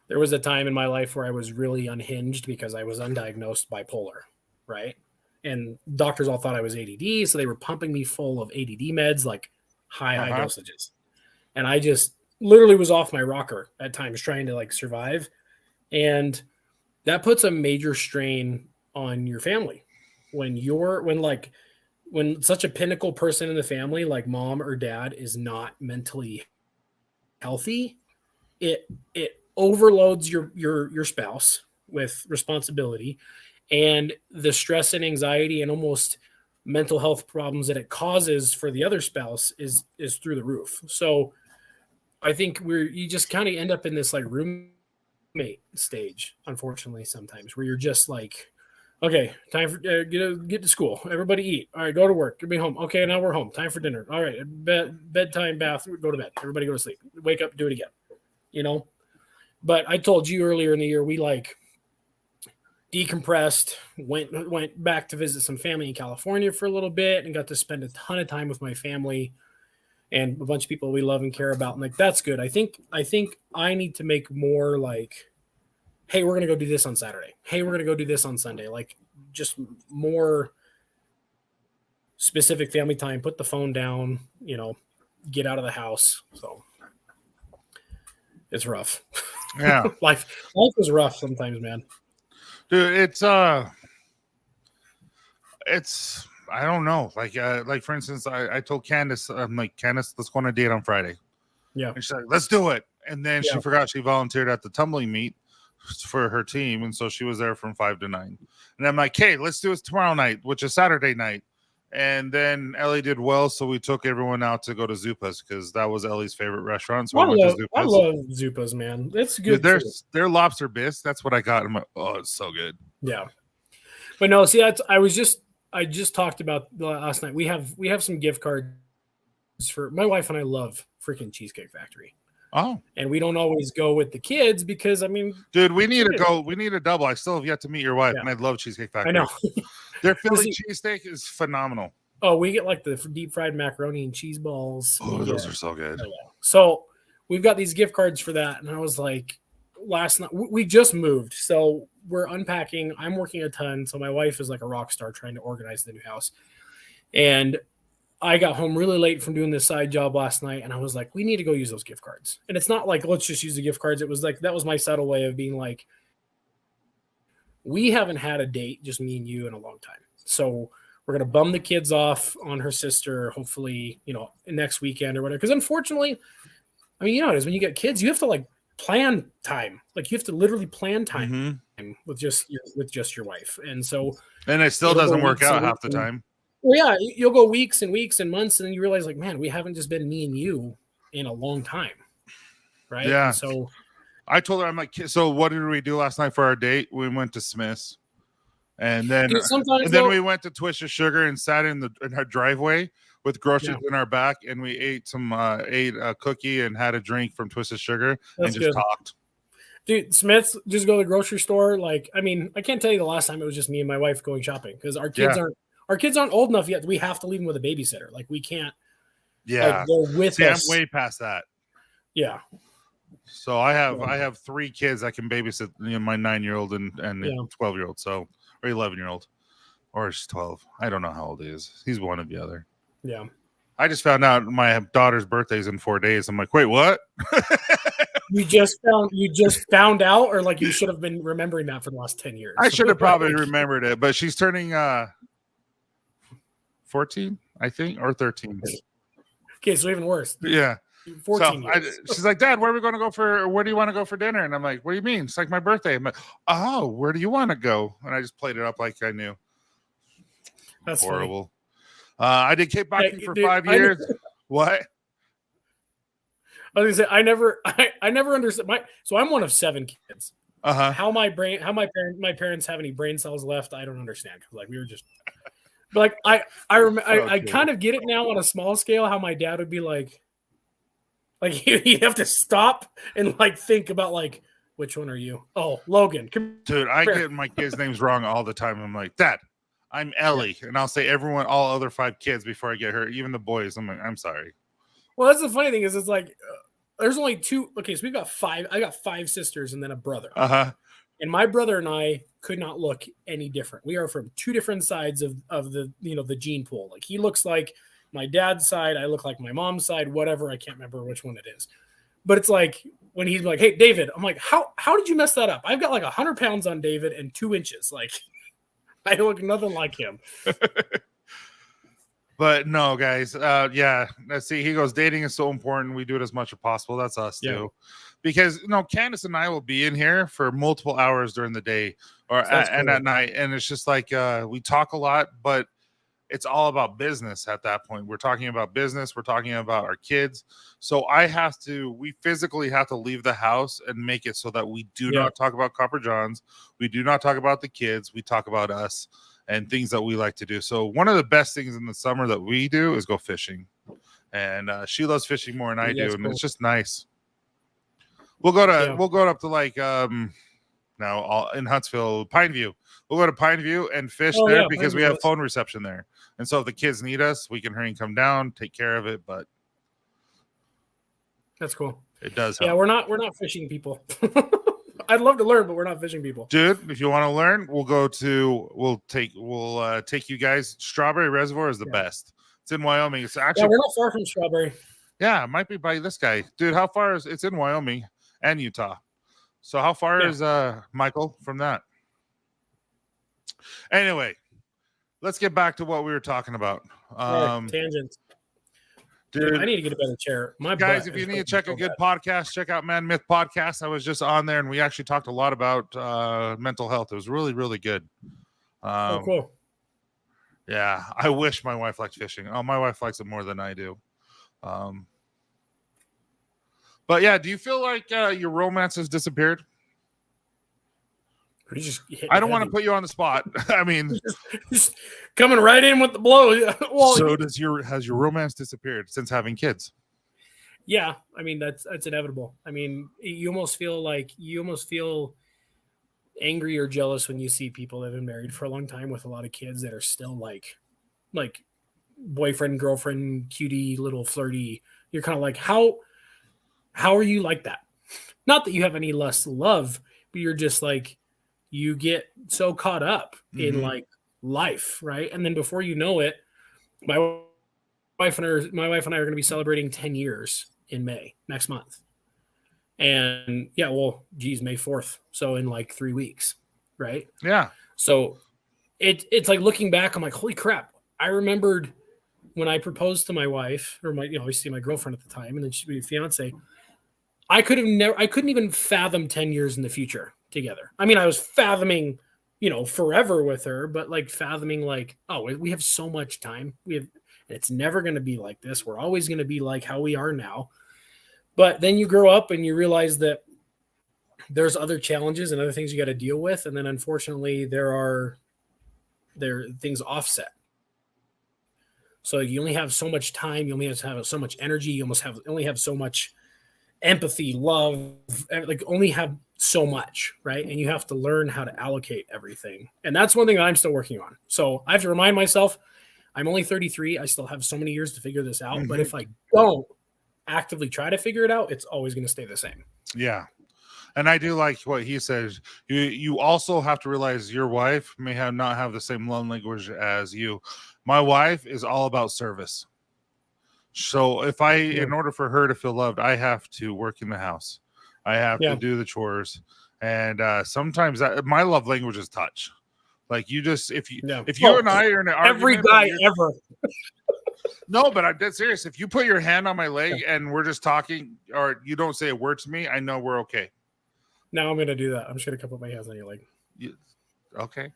there was a time in my life where I was really unhinged because I was undiagnosed bipolar, right? And doctors all thought I was ADD. So they were pumping me full of ADD meds, like high dosages. And I just literally was off my rocker at times trying to like survive. And that puts a major strain on your family. When such a pinnacle person in the family, like mom or dad, is not mentally healthy, it overloads your spouse with responsibility, and the stress and anxiety and almost mental health problems that it causes for the other spouse is through the roof. So I think you just kind of end up in this like roommate stage, unfortunately, sometimes where you're just like, okay, time for get to school. Everybody eat. All right, go to work. Get me home. Okay, now we're home. Time for dinner. All right, bedtime, bath. Go to bed. Everybody go to sleep. Wake up. Do it again. But I told you earlier in the year we like decompressed, went back to visit some family in California for a little bit, and got to spend a ton of time with my family and a bunch of people we love and care about. And like, that's good. I think I need to make more like, hey, we're gonna go do this on Saturday. Hey, we're gonna go do this on Sunday. Like, just more specific family time. Put the phone down. Get out of the house. So it's rough. Yeah. life is rough sometimes, man. Dude, it's I don't know. Like for instance, I told Candace, I'm like, Candace, let's go on a date on Friday. Yeah. And she's like, let's do it. And then she forgot she volunteered at the tumbling meet for her team, and so she was there from 5 to 9. And I'm like, hey, let's do it tomorrow night, which is Saturday night. And then Ellie did well, so we took everyone out to go to Zupa's because that was Ellie's favorite restaurant. So I we went to Zupa's. I love Zupa's, man. It's good. Dude, their lobster bisque, that's what I got. I'm like, oh, it's so good. Yeah. But no, see, I just talked about last night. We have some gift cards for my wife, and I love freaking Cheesecake Factory. Oh, and we don't always go with the kids because, I mean, dude, we need to go. We need a double. I still have yet to meet your wife, and I love Cheesecake Factory. I know. Their Philly cheesesteak is phenomenal. Oh, we get like the deep fried macaroni and cheese balls. Oh, those are so good. Oh, yeah. So we've got these gift cards for that, and I was like, last night we just moved, so we're unpacking. I'm working a ton, so my wife is like a rock star trying to organize the new house, and I got home really late from doing this side job last night, and I was like, we need to go use those gift cards. And it's not like, let's just use the gift cards. It was like, that was my subtle way of being like, we haven't had a date, just me and you, in a long time. So we're going to bum the kids off on her sister, hopefully, next weekend or whatever. Because unfortunately, I mean, it is when you get kids, you have to like plan time. Like you have to literally plan time with just your wife. And so, and it still doesn't work out half the time. Well, yeah, you'll go weeks and weeks and months, and then you realize, like, man, we haven't just been me and you in a long time, right? Yeah. And so I told her, I'm like, so what did we do last night for our date? We went to Smith's, and then we went to Twisted Sugar and sat in our driveway with groceries in our back, and we ate a cookie and had a drink from Twisted Sugar and just talked. Dude, Smith's, just go to the grocery store. Like, I mean, I can't tell you the last time it was just me and my wife going shopping because our kids aren't old enough yet. We have to leave them with a babysitter. Like we can't. Yeah, go with us. I'm way past that. Yeah. So I have 3 kids I can babysit. My 9-year-old and 12-year-old. So or 11-year-old, or he's 12. I don't know how old he is. He's one or the other. Yeah. I just found out my daughter's birthday is in 4 days. I'm like, wait, what? You just found out, or like you should have been remembering that for the last 10 years. I should have probably remembered it, but she's turning 14, I think, or 13. Okay, so even worse. Yeah. 14 years. She's like, Dad, where do you want to go for dinner? And I'm like, what do you mean? It's like my birthday. I'm like, oh, where do you want to go? And I just played it up like I knew. That's horrible. I did kickboxing for 5 years. What? I was gonna say I never understood so I'm one of 7 kids. How my parents have any brain cells left, I don't understand. Because like we were just but like I kind of get it now on a small scale how my dad would be like he'd have to stop and like think about like, which one are you? Oh, Logan. Dude, I get my kids' names wrong all the time. I'm like, Dad, I'm Ellie, and I'll say all other 5 kids before I get her, even the boys. I'm like, I'm sorry. Well, that's the funny thing is it's like there's only 2. Okay, so we've got 5. I got 5 sisters and then a brother. And my brother and I could not look any different. We are from 2 different sides of the the gene pool. Like he looks like my dad's side, I look like my mom's side, whatever. I can't remember which one it is. But it's like when he's like, "Hey, David," I'm like, "How did you mess that up?" I've got like 100 pounds on David and 2 inches. Like I look nothing like him. But no, guys. Yeah. Let's see. He goes, dating is so important. We do it as much as possible. That's us too. Because Candace and I will be in here for multiple hours during the day and at night. And it's just like we talk a lot, but it's all about business at that point. We're talking about business. We're talking about our kids. So we physically have to leave the house and make it so that we do not talk about Copper Johns. We do not talk about the kids. We talk about us and things that we like to do. So one of the best things in the summer that we do is go fishing. And she loves fishing more than I do. And it's just nice. We'll go up to like, now, all in Huntsville, Pineview. We'll go to Pineview and fish Oh, there yeah, because we Pineview, have yes. phone reception there. And so if the kids need us, we can hurry and come down, take care of it. But That's cool. it does Yeah, help. we're not fishing people. I'd love to learn, but we're not fishing people. Dude, if you want to learn, we'll take you guys. Strawberry Reservoir is the best. It's in Wyoming. It's Yeah, actually we're not far from Strawberry. it might be by this guy. Dude, how far is it's in Wyoming and Utah? So how far is Michael from that? Anyway, let's get back to what we were talking about. Tangents. Dude, I need to get a better chair. My guys, butt if you is need to hurting check so a good bad. podcast, check out Man Myth Podcast. I was just on there and we actually talked a lot about mental health. It was really, really good. Cool. Yeah, I wish my wife liked fishing. Oh, my wife likes it more than I do. But yeah, do you feel like your romance has disappeared? You just I don't want to put you on the spot. I mean, just coming right in with the blow. Well, so has your romance disappeared since having kids? yeah, I mean that's inevitable. I mean, you almost feel angry or jealous when you see people that have been married for a long time with a lot of kids that are still like boyfriend, girlfriend, cutie, little flirty. You're kind of like, how are you like that? Not that you have any less love, but you're just like, you get so caught up in like life, right? And then before you know it, my wife and I are going to be celebrating 10 years in May next month. And yeah, well, geez, May 4th. So in like 3 weeks, right? Yeah. So it's like looking back, I'm like, holy crap. I remembered when I proposed to my wife, or obviously my girlfriend at the time, and then she'd be fiance. I couldn't even fathom 10 years in the future together. I mean, I was fathoming, forever with her, but like fathoming like, oh, we have so much time. It's never going to be like this. We're always going to be like how we are now. But then you grow up and you realize that there's other challenges and other things you got to deal with. And then unfortunately there are things offset. So you only have so much time. You only have to have so much energy. You only have so much empathy, love, like only have so much, right? And you have to learn how to allocate everything. And that's one thing that I'm still working on. So I have to remind myself, I'm only 33. I still have so many years to figure this out. But if I don't actively try to figure it out, it's always going to stay the same. Yeah. And I do like what he says. You also have to realize your wife may not have the same love language as you. My wife is all about service. So if in order for her to feel loved, I have to work in the house. I have to do the chores. And sometimes my love language is touch. Like you just, if you and I are in an argument. Every guy ever. No, but I'm dead serious. If you put your hand on my leg and we're just talking or you don't say a word to me, I know we're okay. Now I'm going to do that. I'm just going to put my hands on your leg. Okay.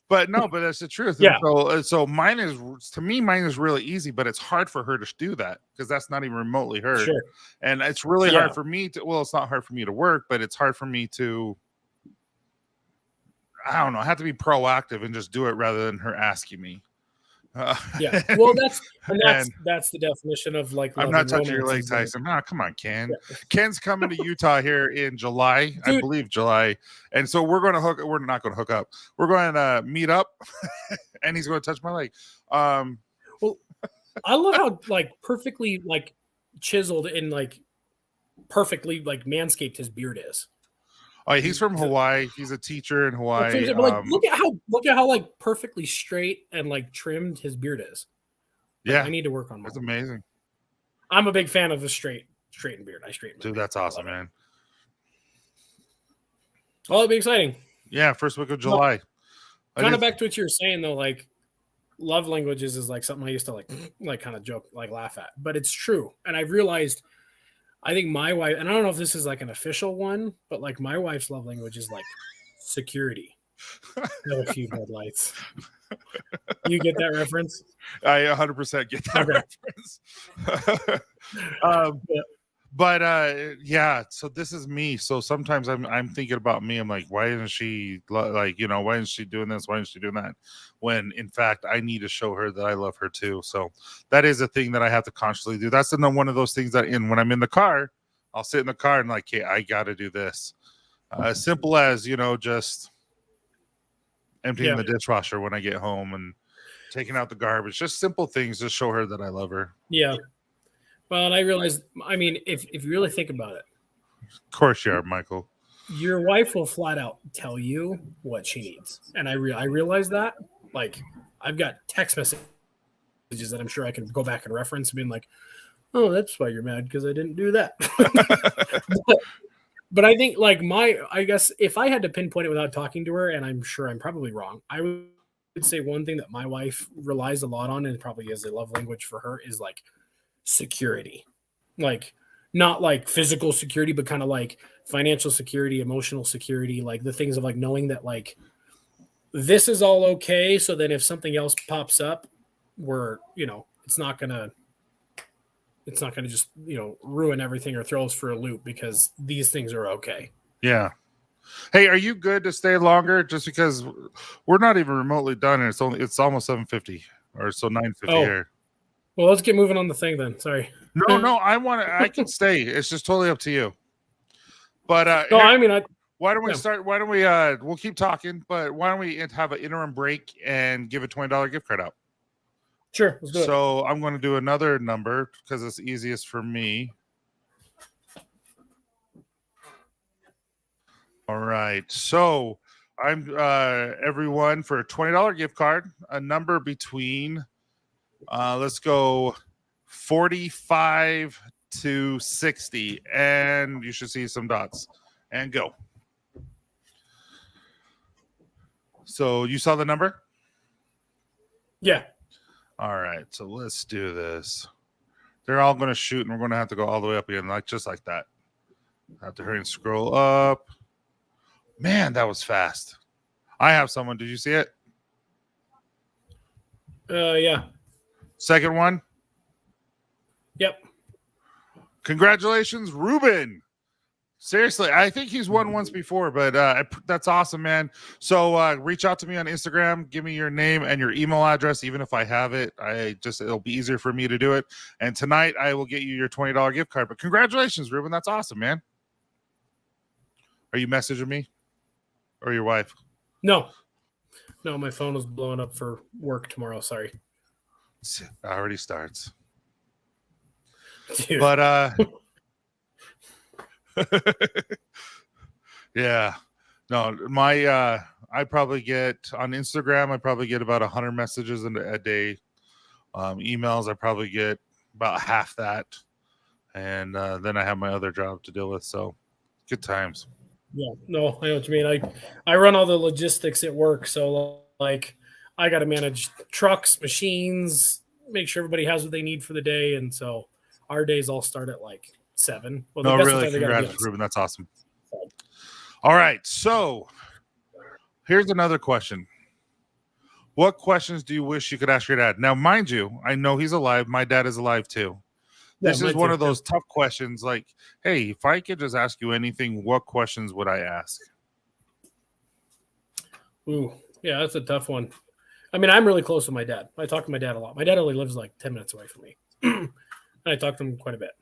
But that's the truth. Yeah. So mine is really easy, but it's hard for her to do that because that's not even remotely her. Sure. And it's really hard for me it's not hard for me to work, but it's hard for me to, I don't know, I have to be proactive and just do it rather than her asking me. Yeah. Well, that's the definition of like. I'm not touching your leg, Tyson. No, come on, Ken. Yeah. Ken's coming to Utah here in July, dude. I believe July, and so we're not going to hook up. We're going to meet up, and he's going to touch my leg. Well, I love how like perfectly like chiseled and like perfectly like manscaped his beard is. Oh, he's from Hawaii. He's a teacher in Hawaii. But like, look at how like perfectly straight and like trimmed his beard is. Like, yeah, I need to work on. That's amazing. I'm a big fan of the straightened beard. I straighten. Dude, that's awesome, man. Oh, it'll be exciting. Yeah, first week of July. Kind of back to what you were saying though, like love languages is like something I used to like kind of joke, like laugh at, but it's true. And I've realized. I think my wife, and I don't know if this is like an official one, but like my wife's love language is like security. Have a few headlights. You get that reference? I 100% get that reference. But yeah, so this is me. So sometimes I'm thinking about me. I'm like, why isn't she why isn't she doing this? Why isn't she doing that? When in fact I need to show her that I love her too. So that is a thing that I have to consciously do. That's one of those things that when I'm in the car, I'll sit in the car and like, hey, I got to do this. As simple as, just emptying the dishwasher when I get home and taking out the garbage. Just simple things to show her that I love her. Yeah. Well, and I realized, I mean, if you really think about it, of course you are, Michael. Your wife will flat out tell you what she needs. And I realize that. Like, I've got text messages that I'm sure I can go back and reference being like, oh, that's why you're mad because I didn't do that. but I think like I guess if I had to pinpoint it without talking to her, and I'm sure I'm probably wrong, I would say one thing that my wife relies a lot on and probably is a love language for her is like security. Like not like physical security, but kind of like financial security, emotional security, like the things of like knowing that like this is all okay. So then if something else pops up, it's not gonna just, ruin everything or throw us for a loop because these things are okay. Yeah. Hey, are you good to stay longer? Just because we're not even remotely done and it's almost 7:50 or so 9:50 here. Well, let's get moving on the thing then. Sorry. No, I can stay. It's just totally up to you. But why don't we start? Why don't we we'll keep talking, but why don't we have an interim break and give a $20 gift card out? Sure, let's do it. So I'm going to do another number because it's easiest for me. All right. So I'm everyone for a $20 gift card, a number between let's go 45 to 60, and you should see some dots. And go. So you saw the number? Yeah. All right. So let's do this. They're all going to shoot, and we're going to have to go all the way up again, just like that. I have to hurry and scroll up. Man, that was fast. I have someone. Did you see it? Yeah. Second one? Yep. Congratulations, Ruben. Seriously, I think he's won once before, but that's awesome, man. So reach out to me on Instagram. Give me your name and your email address, even if I have it. It'll be easier for me to do it. And tonight I will get you your $20 gift card. But congratulations, Ruben. That's awesome, man. Are you messaging me or your wife? No, my phone was blowing up for work tomorrow. Sorry. It already starts. Dude. But yeah, no, I probably get on Instagram, I probably get about 100 messages a day. Emails, I probably get about half that. And then I have my other job to deal with. So good times. Yeah, no, I know what you mean. I run all the logistics at work. So like I got to manage trucks, machines, make sure everybody has what they need for the day. And so our days all start at like 7. Well, no, really, congrats, Ruben. That's awesome. All right, so here's another question. What questions do you wish you could ask your dad? Now, mind you, I know he's alive. My dad is alive too. This is one of those tough questions. Like, hey, if I could just ask you anything, what questions would I ask? Ooh, yeah, that's a tough one. I mean, I'm really close with my dad. I talk to my dad a lot. My dad only lives like 10 minutes away from me. And I talk to him quite a bit.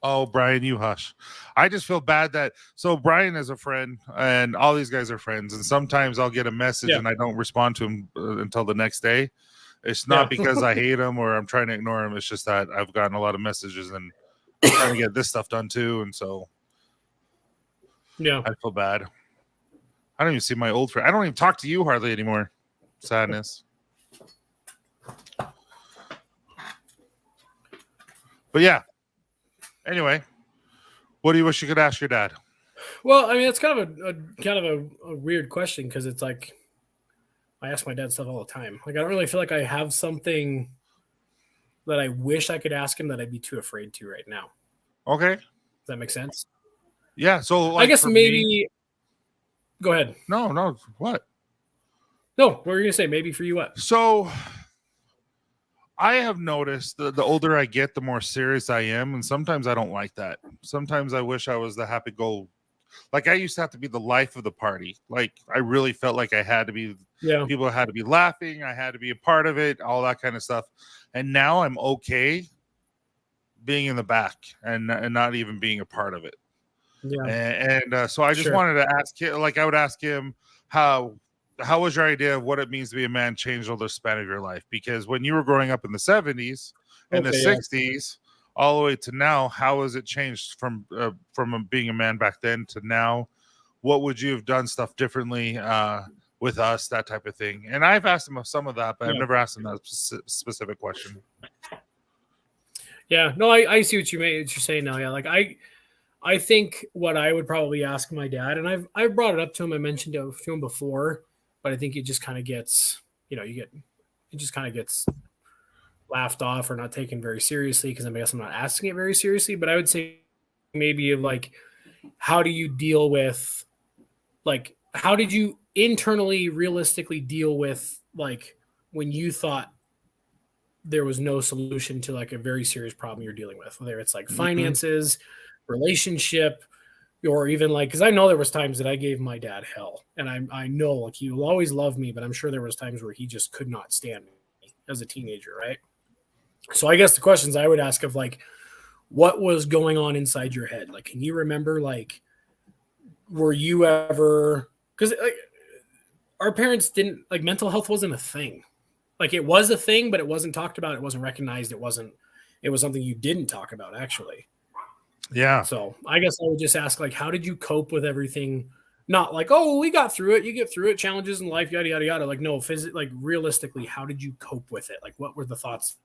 Oh, Brian, you hush. I just feel bad so Brian is a friend and all these guys are friends. And sometimes I'll get a message and I don't respond to him until the next day. It's not because I hate him or I'm trying to ignore him. It's just that I've gotten a lot of messages and I'm trying to get this stuff done too. And so I feel bad. I don't even see my old friend. I don't even talk to you hardly anymore. Sadness. But yeah. Anyway, what do you wish you could ask your dad? Well, I mean, it's kind of a weird question because it's like I ask my dad stuff all the time. Like I don't really feel like I have something that I wish I could ask him that I'd be too afraid to right now. Okay. Does that make sense? Yeah. So I guess maybe. Go ahead. No. What? No, what were you gonna say? Maybe for you, what? So I have noticed the older I get, the more serious I am. And sometimes I don't like that. Sometimes I wish I was the happy go. Like I used to have to be the life of the party. Like I really felt like I had to be, people had to be laughing. I had to be a part of it, all that kind of stuff. And now I'm okay being in the back and not even being a part of it. Yeah. And so I just wanted to ask him, like I would ask him how was your idea of what it means to be a man changed over the span of your life? Because when you were growing up in the 70s and the 60s, all the way to now, how has it changed from being a man back then to now? What would you have done stuff differently with us, that type of thing? And I've asked him some of that, but I've never asked him that specific question. Yeah, no, I see what you're saying now. Yeah, like I think what I would probably ask my dad, and I've brought it up to him. I mentioned it to him before, but I think it just kind of gets, it just kind of gets laughed off or not taken very seriously because I guess I'm not asking it very seriously. But I would say maybe like, how do you deal with, like, how did you internally, realistically deal with like when you thought there was no solution to like a very serious problem you're dealing with, whether it's like finances, relationship, or even like, because I know there was times that I gave my dad hell, and I know like he will always love me, but I'm sure there was times where he just could not stand me as a teenager, right? So I guess the questions I would ask of like, what was going on inside your head? Like, can you remember, like, were you ever, because like, our parents didn't, like, mental health wasn't a thing. Like, it was a thing, but it wasn't talked about. It wasn't recognized. It was something you didn't talk about, actually. Yeah. So I guess I would just ask, like, how did you cope with everything? Not like, oh, we got through it. You get through it, challenges in life, yada, yada, yada. Like, no, like, realistically, how did you cope with it? Like, what were the thoughts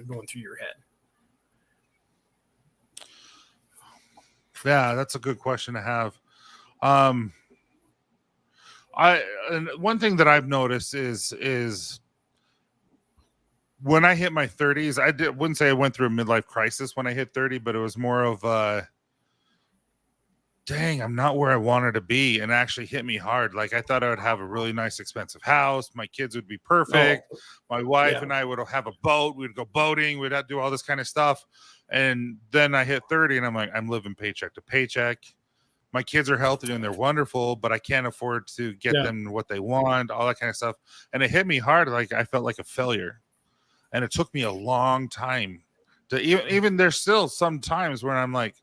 going through your head? Yeah, that's a good question to have. And one thing that I've noticed is when I hit my 30s, wouldn't say I went through a midlife crisis when I hit 30, but it was more of dang, I'm not where I wanted to be, and it actually hit me hard. Like, I thought I would have a really nice, expensive house. My kids would be perfect. My wife and I would have a boat. We'd go boating. We'd have to do all this kind of stuff. And then I hit 30, and I'm like, I'm living paycheck to paycheck. My kids are healthy and they're wonderful, but I can't afford to get them what they want, all that kind of stuff. And it hit me hard. Like, I felt like a failure. And it took me a long time to even there's still some times where I'm like,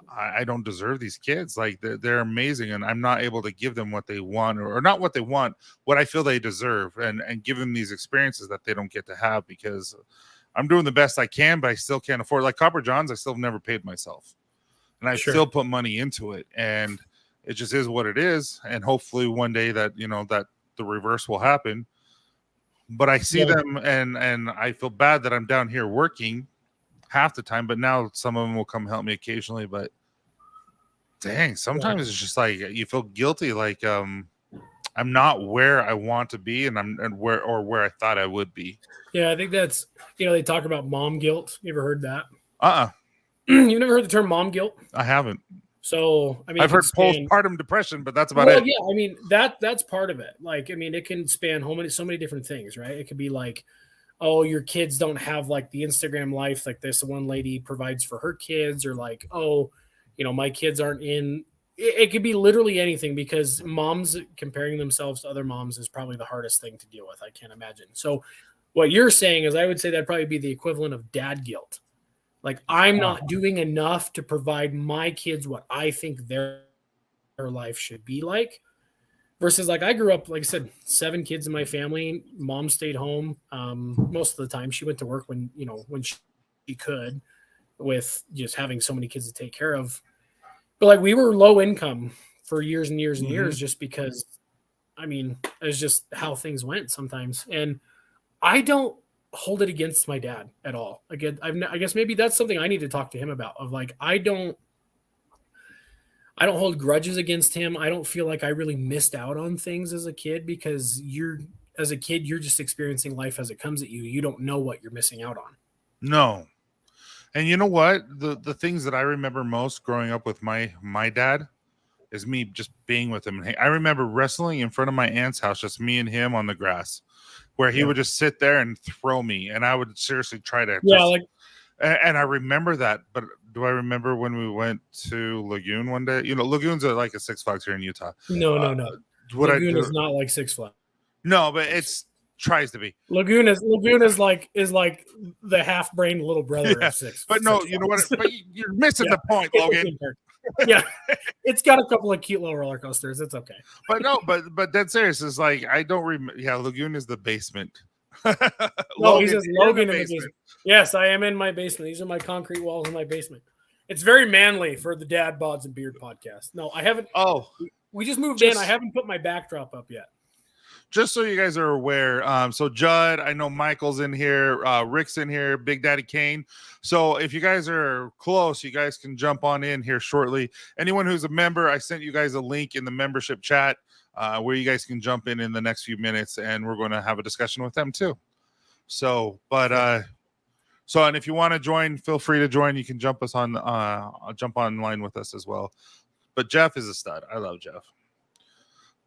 I don't deserve these kids. Like, they're amazing, and I'm not able to give them what they want, or not what they want, what I feel they deserve, and give them these experiences that they don't get to have, because I'm doing the best I can, but I still can't afford. Like Copper John's, I still never paid myself, and I still put money into it, and it just is what it is. And hopefully one day that that the reverse will happen. But I see them, and I feel bad that I'm down here working half the time, but now some of them will come help me occasionally. But dang, sometimes it's just like you feel guilty, like I'm not where I want to be, and where I thought I would be. Yeah, I think that's, they talk about mom guilt. You ever heard that? You've never heard the term mom guilt? I haven't. So, I mean, I've heard postpartum depression, but that's about it. Yeah, I mean, that's part of it. Like, I mean, it can span so many different things, right? It could be like, oh, your kids don't have like the Instagram life like this one lady provides for her kids, or like, oh, my kids aren't in. It could be literally anything, because moms comparing themselves to other moms is probably the hardest thing to deal with. I can't imagine. So what you're saying is, I would say that'd probably be the equivalent of dad guilt. Like, I'm not doing enough to provide my kids what I think their life should be like. Versus, like, I grew up, like I said, 7 kids in my family. Mom stayed home most of the time. She went to work when she could, with just having so many kids to take care of. But like, we were low income for years and years and years, just because, I mean, it's just how things went sometimes. And I don't hold it against my dad at all. Again, I guess maybe that's something I need to talk to him about, of like, I don't hold grudges against him. I don't feel like I really missed out on things as a kid, because as a kid, you're just experiencing life as it comes at you. You don't know what you're missing out on. No. And you know what? The things that I remember most growing up with my dad is me just being with him. I remember wrestling in front of my aunt's house, just me and him on the grass, where he would just sit there and throw me, and I would seriously try to. And I remember that. But do I remember when we went to Lagoon one day? Lagoon's like a Six Flags here in Utah. No. Lagoon is not like Six Flags. No, but it's Tries to be. Lagoon is like the half-brained little brother Yeah, of six. but no, you know what? But you're missing the point, Logan. Yeah, it's got a couple of cute little roller coasters. It's okay. But no, but dead serious is like I don't remember. Yeah, Lagoon is the basement. No, he says Logan in the basement. Yes, I am in my basement. These are my concrete walls in my basement. It's very manly for the Dad Bods and Beard podcast. No, I haven't. Oh, we just moved in. I haven't put my backdrop up yet. Just so you guys are aware, so Judd, I know Michael's in here, Rick's in here, Big Daddy Kane. So if you guys are close, you guys can jump on in here shortly. Anyone who's a member, I sent you guys a link in the membership chat where you guys can jump in the next few minutes, and we're going to have a discussion with them too. So, and if you want to join, feel free to join. You can jump online with us as well. But Jeff is a stud. I love Jeff.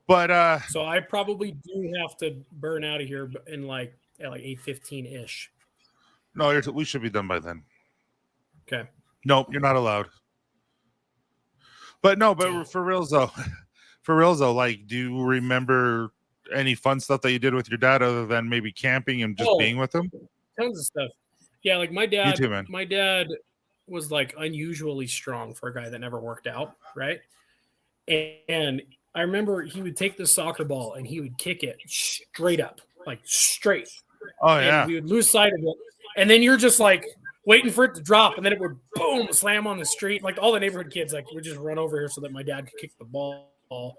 But so I probably do have to burn out of here in like 8:15 ish. No, we should be done by then. Okay. Nope, you're not allowed. But for reals though, like, do you remember any fun stuff that you did with your dad other than maybe camping and just being with him? Tons of stuff. Yeah, like my dad. You too, man. My dad was like unusually strong for a guy that never worked out, right? And I remember he would take the soccer ball and he would kick it straight up, like straight. Oh, yeah. And we would lose sight of it. And then you're just like waiting for it to drop. And then it would boom, slam on the street. Like all the neighborhood kids would just run over here so that my dad could kick the ball.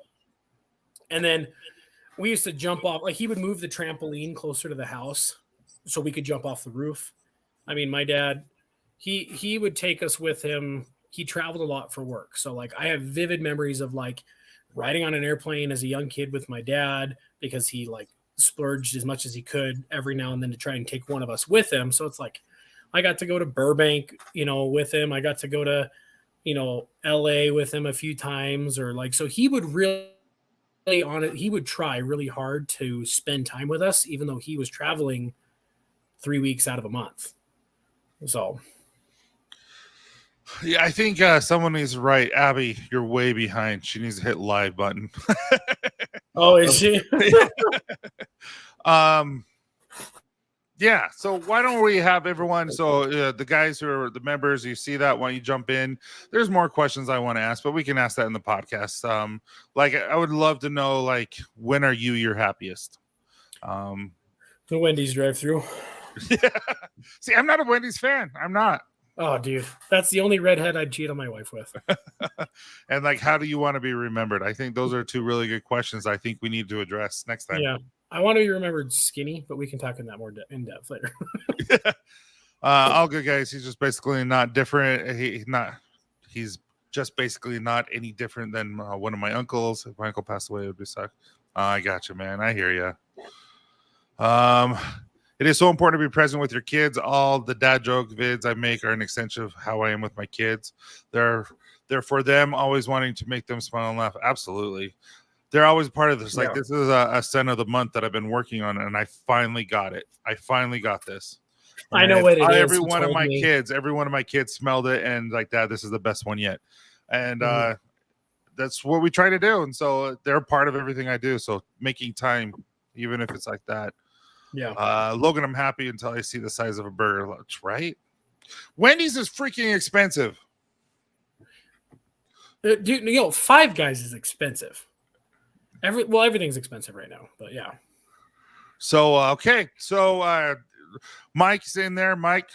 And then we used to jump off. Like he would move the trampoline closer to the house so we could jump off the roof. I mean, my dad, he would take us with him. He traveled a lot for work. So like I have vivid memories of like riding on an airplane as a young kid with my dad because he like splurged as much as he could every now and then to try and take one of us with him. So it's like I got to go to Burbank, with him. I got to go to, LA with him a few times, or like, so he would he would try really hard to spend time with us, even though he was traveling 3 weeks out of a month. So yeah, I think someone is right. Abby, you're way behind. She needs to hit live button. Oh, is she? Yeah. So why don't we have everyone? So the guys who are the members, you see that? Why don't you jump in? There's more questions I want to ask, but we can ask that in the podcast. Like I would love to know, like, when are you your happiest? The Wendy's drive-through. Yeah. See, I'm not a Wendy's fan. I'm not. Oh, dude, that's the only redhead I'd cheat on my wife with. And like, how do you want to be remembered? I think those are two really good questions I think we need to address next time. Yeah, I want to be remembered skinny, but we can talk in that more in depth later. All good, guys. He's just basically not different. He's just basically not any different than one of my uncles. If my uncle passed away, it would be suck. I got you, man. I hear you. It is so important to be present with your kids. All the dad joke vids I make are an extension of how I am with my kids. They're for them, always wanting to make them smile and laugh. Absolutely. They're always part of this. Like, this is a scent of the month that I've been working on, and I finally got it. I finally got this. I know what it is. Every one of my kids smelled it, and like, Dad, this is the best one yet. And that's what we try to do. And so they're part of everything I do. So making time, even if it's like that. Yeah. Logan, I'm happy until I see the size of a burger lunch, right? Wendy's is freaking expensive. Dude, Five Guys is expensive. Everything's expensive right now, but yeah. So, okay. So, Mike's in there. Mike,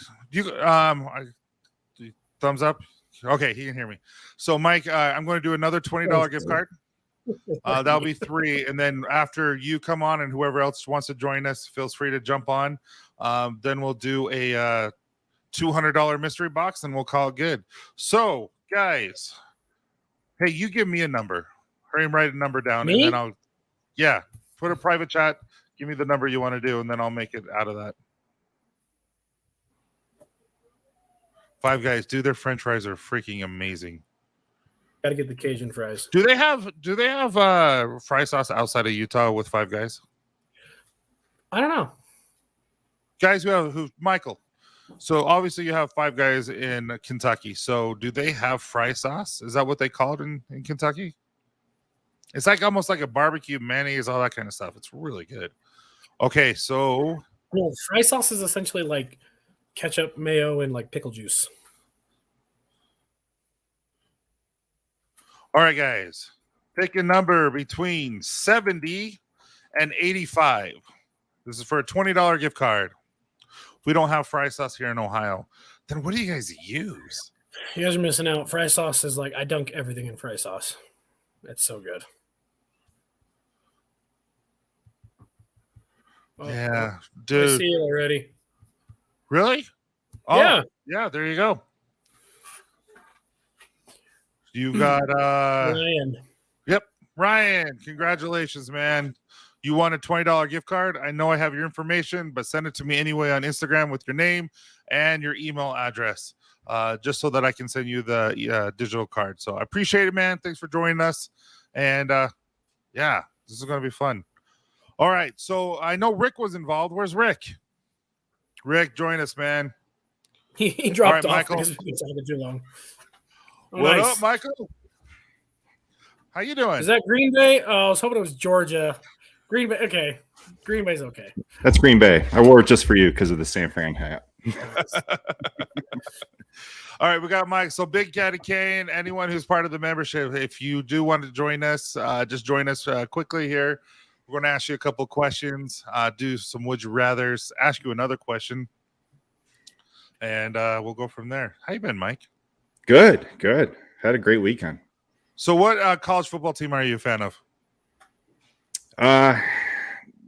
thumbs up. Okay, he can hear me. So, Mike, I'm going to do another $20 gift card. That'll be 3, and then after you come on and whoever else wants to join us feels free to jump on. Then we'll do a $200 mystery box and we'll call it good. So, guys, hey, you give me a number. Hurry and write a number down. Me? And then put a private chat. Give me the number you want to do, and then I'll make it out of that. Five Guys, dude, their French fries are freaking amazing. Got to get the Cajun fries. Do they have fry sauce outside of Utah with Five Guys? I don't know. Guys, Michael. So obviously you have Five Guys in Kentucky. So do they have fry sauce? Is that what they call it in Kentucky? It's like almost like a barbecue mayonnaise, all that kind of stuff. It's really good. Okay, so No, fry sauce is essentially like ketchup, mayo, and like pickle juice. all right, guys, pick a number between 70 and 85. This is for a $20 gift card. We don't have fry sauce here in Ohio. Then what do you guys use? You guys are missing out. Fry sauce is like I dunk everything in fry sauce. It's so good. Oh, Yeah, I dude. see it already. Really? Oh, Yeah. yeah, there you go. You got Ryan. Yep, Ryan, congratulations, man. You won a $20 gift card. I know I have your information, but send it to me anyway on Instagram with your name and your email address, just so that I can send you the digital card. So I appreciate it, man. Thanks for joining us. And yeah, this is going to be fun. All right, so I know Rick was involved. Where's Rick? Rick, join us, man. He dropped All right, off Michael. because we've been talking too long. Oh, What nice. up, Michael? How you doing? Is that Green Bay? Oh, I was hoping it was Georgia. Green Bay. Okay. Green Bay's okay. That's Green Bay. I wore it just for you because of the San Fran hat. All right, we got Mike. So Big Caddy Kane, anyone who's part of the membership, if you do want to join us, just join us quickly here. We're going to ask you a couple questions, do some would you rathers, ask you another question, and we'll go from there. How you been, Mike? Good. Had a great weekend. So what college football team are you a fan of?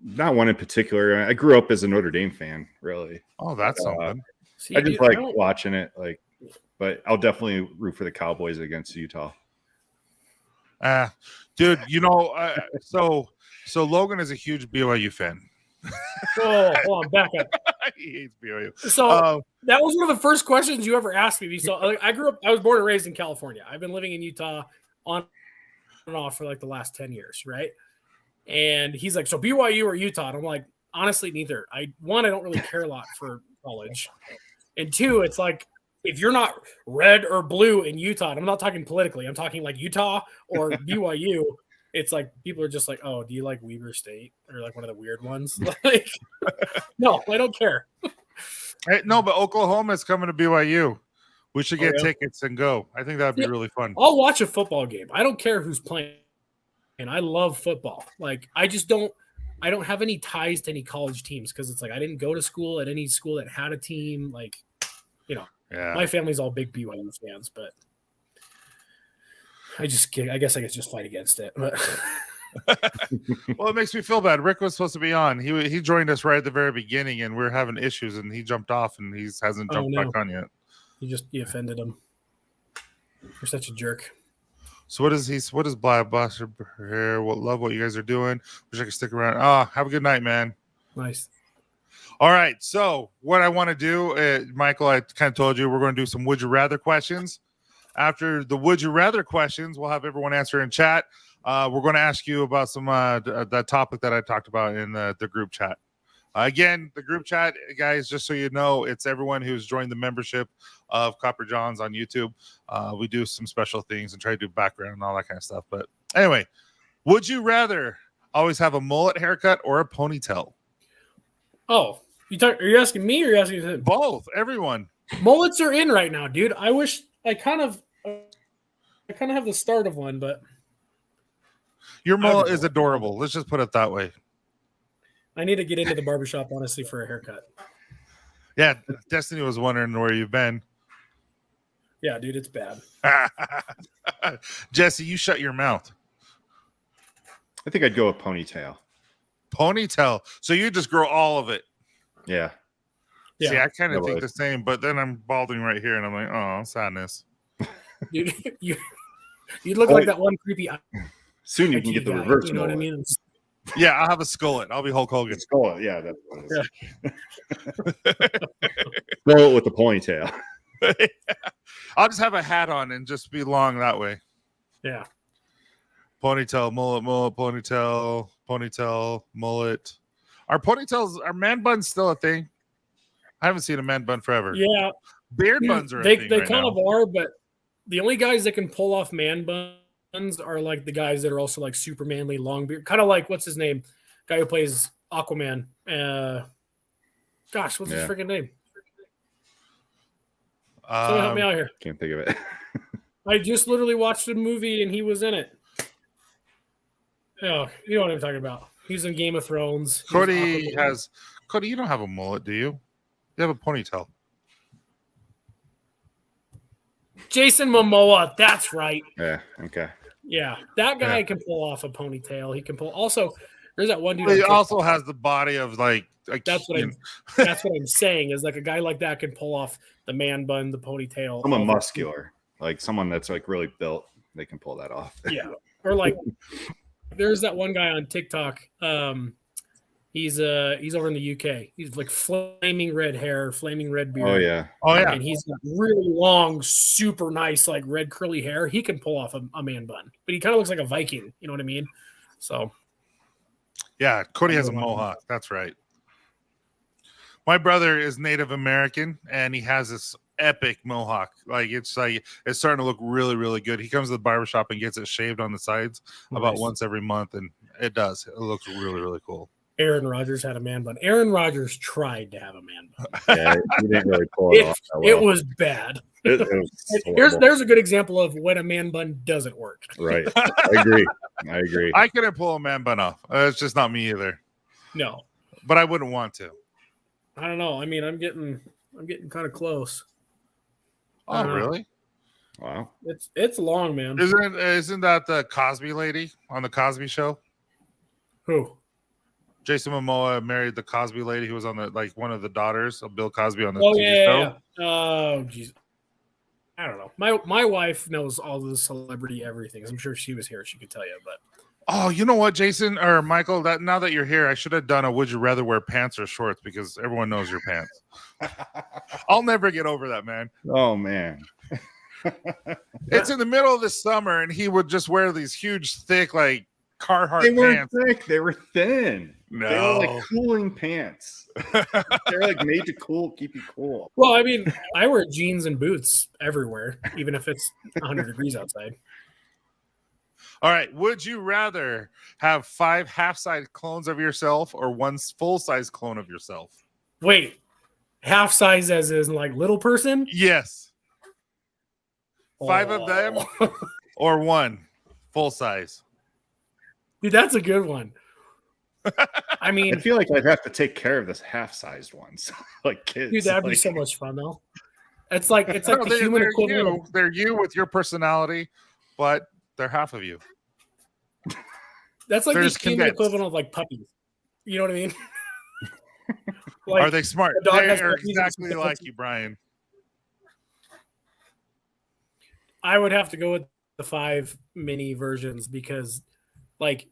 Not one in particular. I grew up as a Notre Dame fan, really. Oh, that's something. See, I just dude, like don't- watching it, but I'll definitely root for the Cowboys against Utah. Dude, so Logan is a huge BYU fan. Oh, hold on, back up. He hates BYU. So that was one of the first questions you ever asked me. So I was born and raised in California. I've been living in Utah on and off for like the last 10 years, right? And he's like, so BYU or Utah? And I'm like, honestly, neither. I don't really care a lot for college. And two, it's like, if you're not red or blue in Utah, and I'm not talking politically, I'm talking like Utah or BYU, it's like people are just like, oh, do you like Weber State or like one of the weird ones? Like, no, I don't care. Hey, no, but Oklahoma is coming to BYU. We should get yeah? tickets and go. I think that'd be really fun. I'll watch a football game. I don't care who's playing. And I love football. Like, I don't have any ties to any college teams because it's like I didn't go to school at any school that had a team. Like, Yeah. my family's all big BYU fans, but I guess I could just fight against it. But Well, it makes me feel bad. Rick was supposed to be on. He joined us right at the very beginning, and we're having issues, and he jumped off, and he hasn't jumped back on yet. you offended him. You're such a jerk. So what is Black Buster here? Love what you guys are doing. Wish I could stick around. Have a good night, man. Nice. All right. So what I want to do, Michael, I kind of told you we're going to do some would you rather questions. After the would you rather questions, we'll have everyone answer in chat. We're going to ask you about some that topic that I talked about in the group chat. Again, the group chat, guys, just so you know, it's everyone who's joined the membership of Copper Johns on YouTube. We do some special things and try to do background and all that kind of stuff. But anyway, would you rather always have a mullet haircut or a ponytail? Oh, are you asking me or are you asking him? Both, everyone. Mullets are in right now, dude. I wish I kind of have the start of one, but Your mullet is adorable. Let's just put it that way. I need to get into the barbershop, honestly, for a haircut. Yeah, Destiny was wondering where you've been. Yeah, dude, it's bad. Jesse, you shut your mouth. I think I'd go with ponytail. Ponytail. So you just grow all of it. Yeah. Yeah. See, I kind of I think would. the same, but then I'm balding right here, and I'm like, oh, sadness. Dude, you look like that one creepy Soon you can get the guy, reverse. You know what I mullet. mean? Yeah, I'll have a skullet. I'll be Hulk Hogan. It's called, yeah, that's what it is. Mullet with the ponytail. I'll just have a hat on and just be long that way. Yeah. Ponytail, mullet, ponytail, mullet. Are man buns still a thing? I haven't seen a man bun forever. Yeah. Beard buns are a They thing they right kind now. of are, but the only guys that can pull off man buns are like the guys that are also like super manly long beard. Kind of like what's his name? Guy who plays Aquaman. Gosh, what's his Yeah. freaking name? Someone help me out here. Can't think of it. I just literally watched a movie and he was in it. Oh, you know what I'm talking about. He's in Game of Thrones. He's Cody Aquaman. Cody, you don't have a mullet, do you? You have a ponytail. Jason Momoa. That's right. Yeah. Okay. Yeah, that guy Yeah. can pull off a ponytail. He can pull. Also, there's that one dude. He on also TikTok. has the body of like That's what that's what I'm saying. Is like a guy like that can pull off the man bun, the ponytail. Someone all the- muscular, like someone that's like really built, they can pull that off. Yeah, or like there's that one guy on TikTok. He's over in the UK. He's like flaming red hair, flaming red beard. Oh yeah. Oh yeah. And he's got really long, super nice, like red curly hair. He can pull off a man bun, but he kind of looks like a Viking. You know what I mean? So Yeah, Cody has a mohawk. That's right. My brother is Native American, and he has this epic mohawk. Like it's starting to look really, really good. He comes to the barbershop and gets it shaved on the sides about Nice. once every month, and it does. It looks really, really cool. Aaron Rodgers had a man bun. Aaron Rodgers tried to have a man bun. Yeah, he didn't really pull it off that well. It was bad. It was horrible. There's a good example of when a man bun doesn't work. Right. I agree. I couldn't pull a man bun off. It's just not me either. No, But I wouldn't want to. I don't know. I mean, I'm getting kind of close. Oh, really? Wow. It's long, man. Isn't that the Cosby lady on the Cosby Show? Who? Jason Momoa married the Cosby lady who was on the one of the daughters of Bill Cosby on the Oh TV show. yeah. Oh jeez. I don't know. My wife knows all the celebrity everything. I'm sure if she was here, she could tell you. But Oh, you know what, Jason or Michael? That now that you're here, I should have done a would you rather wear pants or shorts because everyone knows your pants. I'll never get over that, man. Oh man. It's in the middle of the summer, and he would just wear these huge, thick, like Carhartt They weren't pants. thick, they were thin. No. They were like cooling pants. They're like made to keep you cool. well, I mean, I wear jeans and boots everywhere, even if it's 100 degrees outside. All right. Would you rather have 5 half-size clones of yourself or 1 full-size clone of yourself? Wait, half size as in like little person? Yes. 5 of them or 1 full size. Dude, that's a good one. I mean, I feel like I'd have to take care of this half-sized ones, like kids. dude, that'd be like, so much fun though. It's like No, the human equivalent. you. They're you with your personality, but they're half of you. That's like they're the just human condensed. equivalent of like puppies. You know what I mean? Are they smart? the dog has They're puppies and exactly some like puppies. you, Brian. I would have to go with the 5 mini versions because like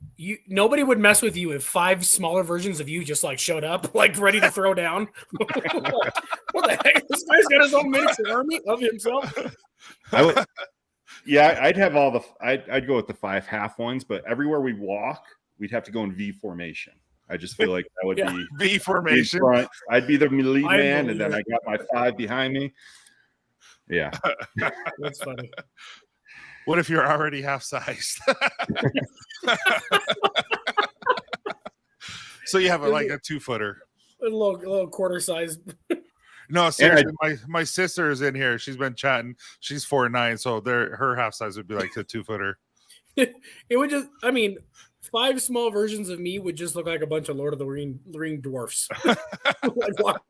nobody would mess with you if 5 smaller versions of you just like showed up like ready to throw down. What the heck? This guy's got his own miniature army of himself. Yeah, I'd have I'd go with the 5 half ones, but everywhere we walk, we'd have to go in V formation. I just feel like that would Yeah. be V in formation. front. I'd be the lead I man, believe and then it. I got my 5 behind me. Yeah. That's funny. What if you're already half sized? So you have like a 2-footer. A little quarter size. No, seriously, my sister is in here. She's been chatting. She's 4'9", so her half size would be like a 2-footer. It would just, I mean, 5 small versions of me would just look like a bunch of Lord of the Ring dwarfs. Like, what?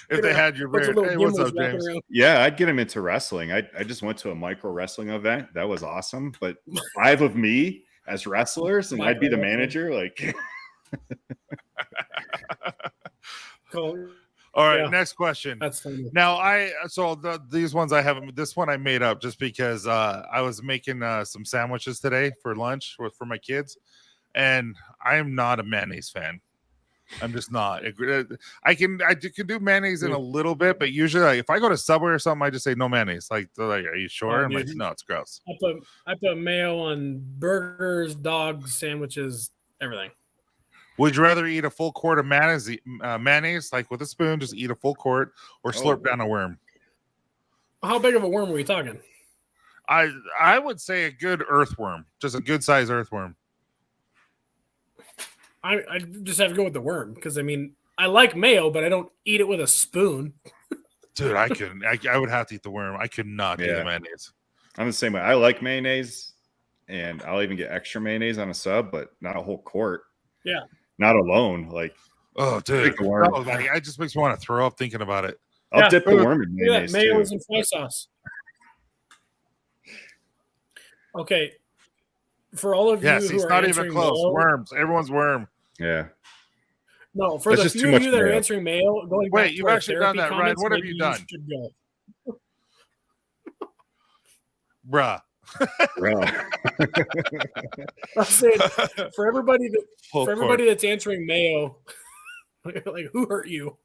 If they had your Bunch of beard. little Hey, what's gimbals up, walking James? around. Yeah, I'd get him into wrestling. I just went to a micro wrestling event. That was awesome. But 5 of me as wrestlers, and I'd be the manager. Like, Cool. All right, Yeah. next question. That's funny. Now these ones I haven't. This one I made up just because I was making some sandwiches today for lunch for my kids, and I am not a mayonnaise fan. I'm just not. I can do mayonnaise in a little bit, but usually like, if I go to Subway or something, I just say no mayonnaise. Like they're like, are you sure? I'm like, no, it's gross. I put mayo on burgers, dogs, sandwiches, everything. Would you rather eat a full quart of mayonnaise, like with a spoon, just eat a full quart, or slurp down a worm? How big of a worm are we talking? I would say a good earthworm, just a good size earthworm. I just have to go with the worm because I mean I like mayo, but I don't eat it with a spoon. Dude, I couldn't. I would have to eat the worm. I could not do the mayonnaise. I'm the same way. I like mayonnaise, and I'll even get extra mayonnaise on a sub, but not a whole quart. Yeah. Not alone. Like, oh, dude. The worm. Oh, like, it just makes me want to throw up thinking about it. I'll dip the worm in mayonnaise, mayo too. and soy sauce. Okay. For all of you Yes, who it's are not even answering close. mayo, Worms. Everyone's worm. Yeah. No, for That's the just few too of you much that are mayo. answering mayo, going Wait, back to you've our actually done therapy that, Ryan. comments, What have maybe you done? should go. Bruh. I'm saying for everybody that's answering mayo, like who hurt you?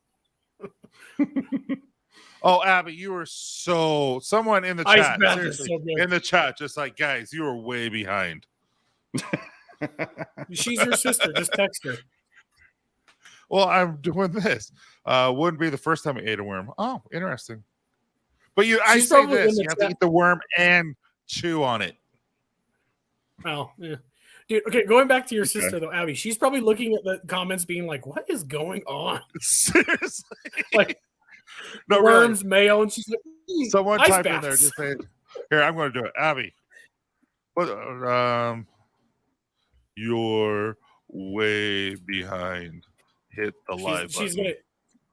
Oh, Abby, you were someone in the Ice chat. bath is Seriously, so good. in the chat, just like, guys, you were way behind. She's your sister. Just text her. Well, I'm doing this. Wouldn't be the first time I ate a worm. Oh, interesting. But I She's say probably in this: the you have to chat. eat the worm and chew on it. Oh, yeah. Dude, okay, going back to your sister though, Abby, she's probably looking at the comments being like, what is going on? Seriously. Like No, worms, really. mayo, and she's like, Someone ice type baths. in there, just say, here, I'm going to do it. Abby, what, you're way behind. Hit the live button.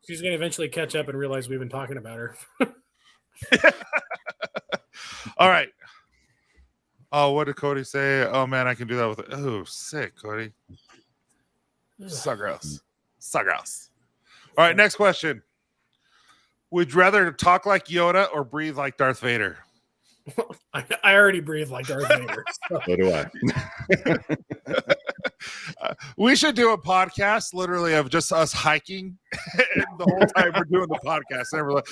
She's gonna eventually catch up and realize we've been talking about her. All right. Oh, what did Cody say? Oh man, I can do that with it. Oh, sick, Cody. So gross. So gross. All right, next question. Would you rather talk like Yoda or breathe like Darth Vader? I already breathe like Darth Vader. So. So do I. We should do a podcast literally of just us hiking and the whole time we're doing the podcast. And we're like,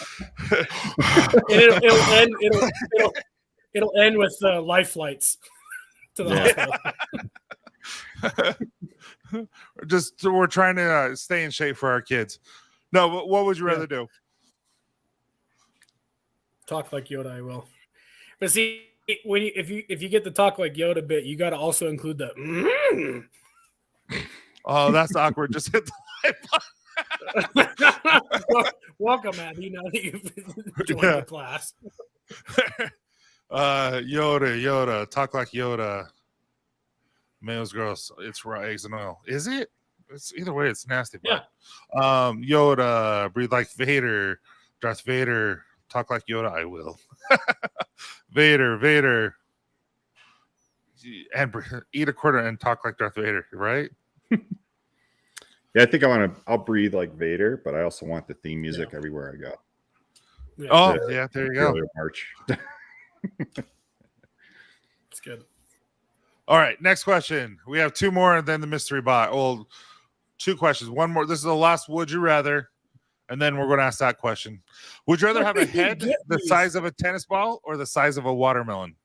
it'll end with life flights to the hospital. We're trying to stay in shape for our kids. No, but what would you rather do? Talk like Yoda, I will. But see, if you get the talk like Yoda bit, you got to also include the. Oh, that's awkward. Just hit the live button. Welcome, Abby. Now that you've joined the class. Yoda, talk like Yoda. Mayo's gross. It's raw eggs and oil. Is it? It's either way. It's nasty. But, yeah. Yoda, breathe like Vader. Darth Vader, talk like Yoda. I will. Vader, and eat a quarter and talk like Darth Vader. Right? Yeah, I think I'll breathe like Vader, but I also want the theme music everywhere I go. Yeah. Oh, yeah, there you go. March. It's good. All right, next question. We have two more and then the mystery bot. Well, two questions. One more. This is the last would you rather, and then we're going to ask that question. Would you rather have a head the size of a tennis ball or the size of a watermelon?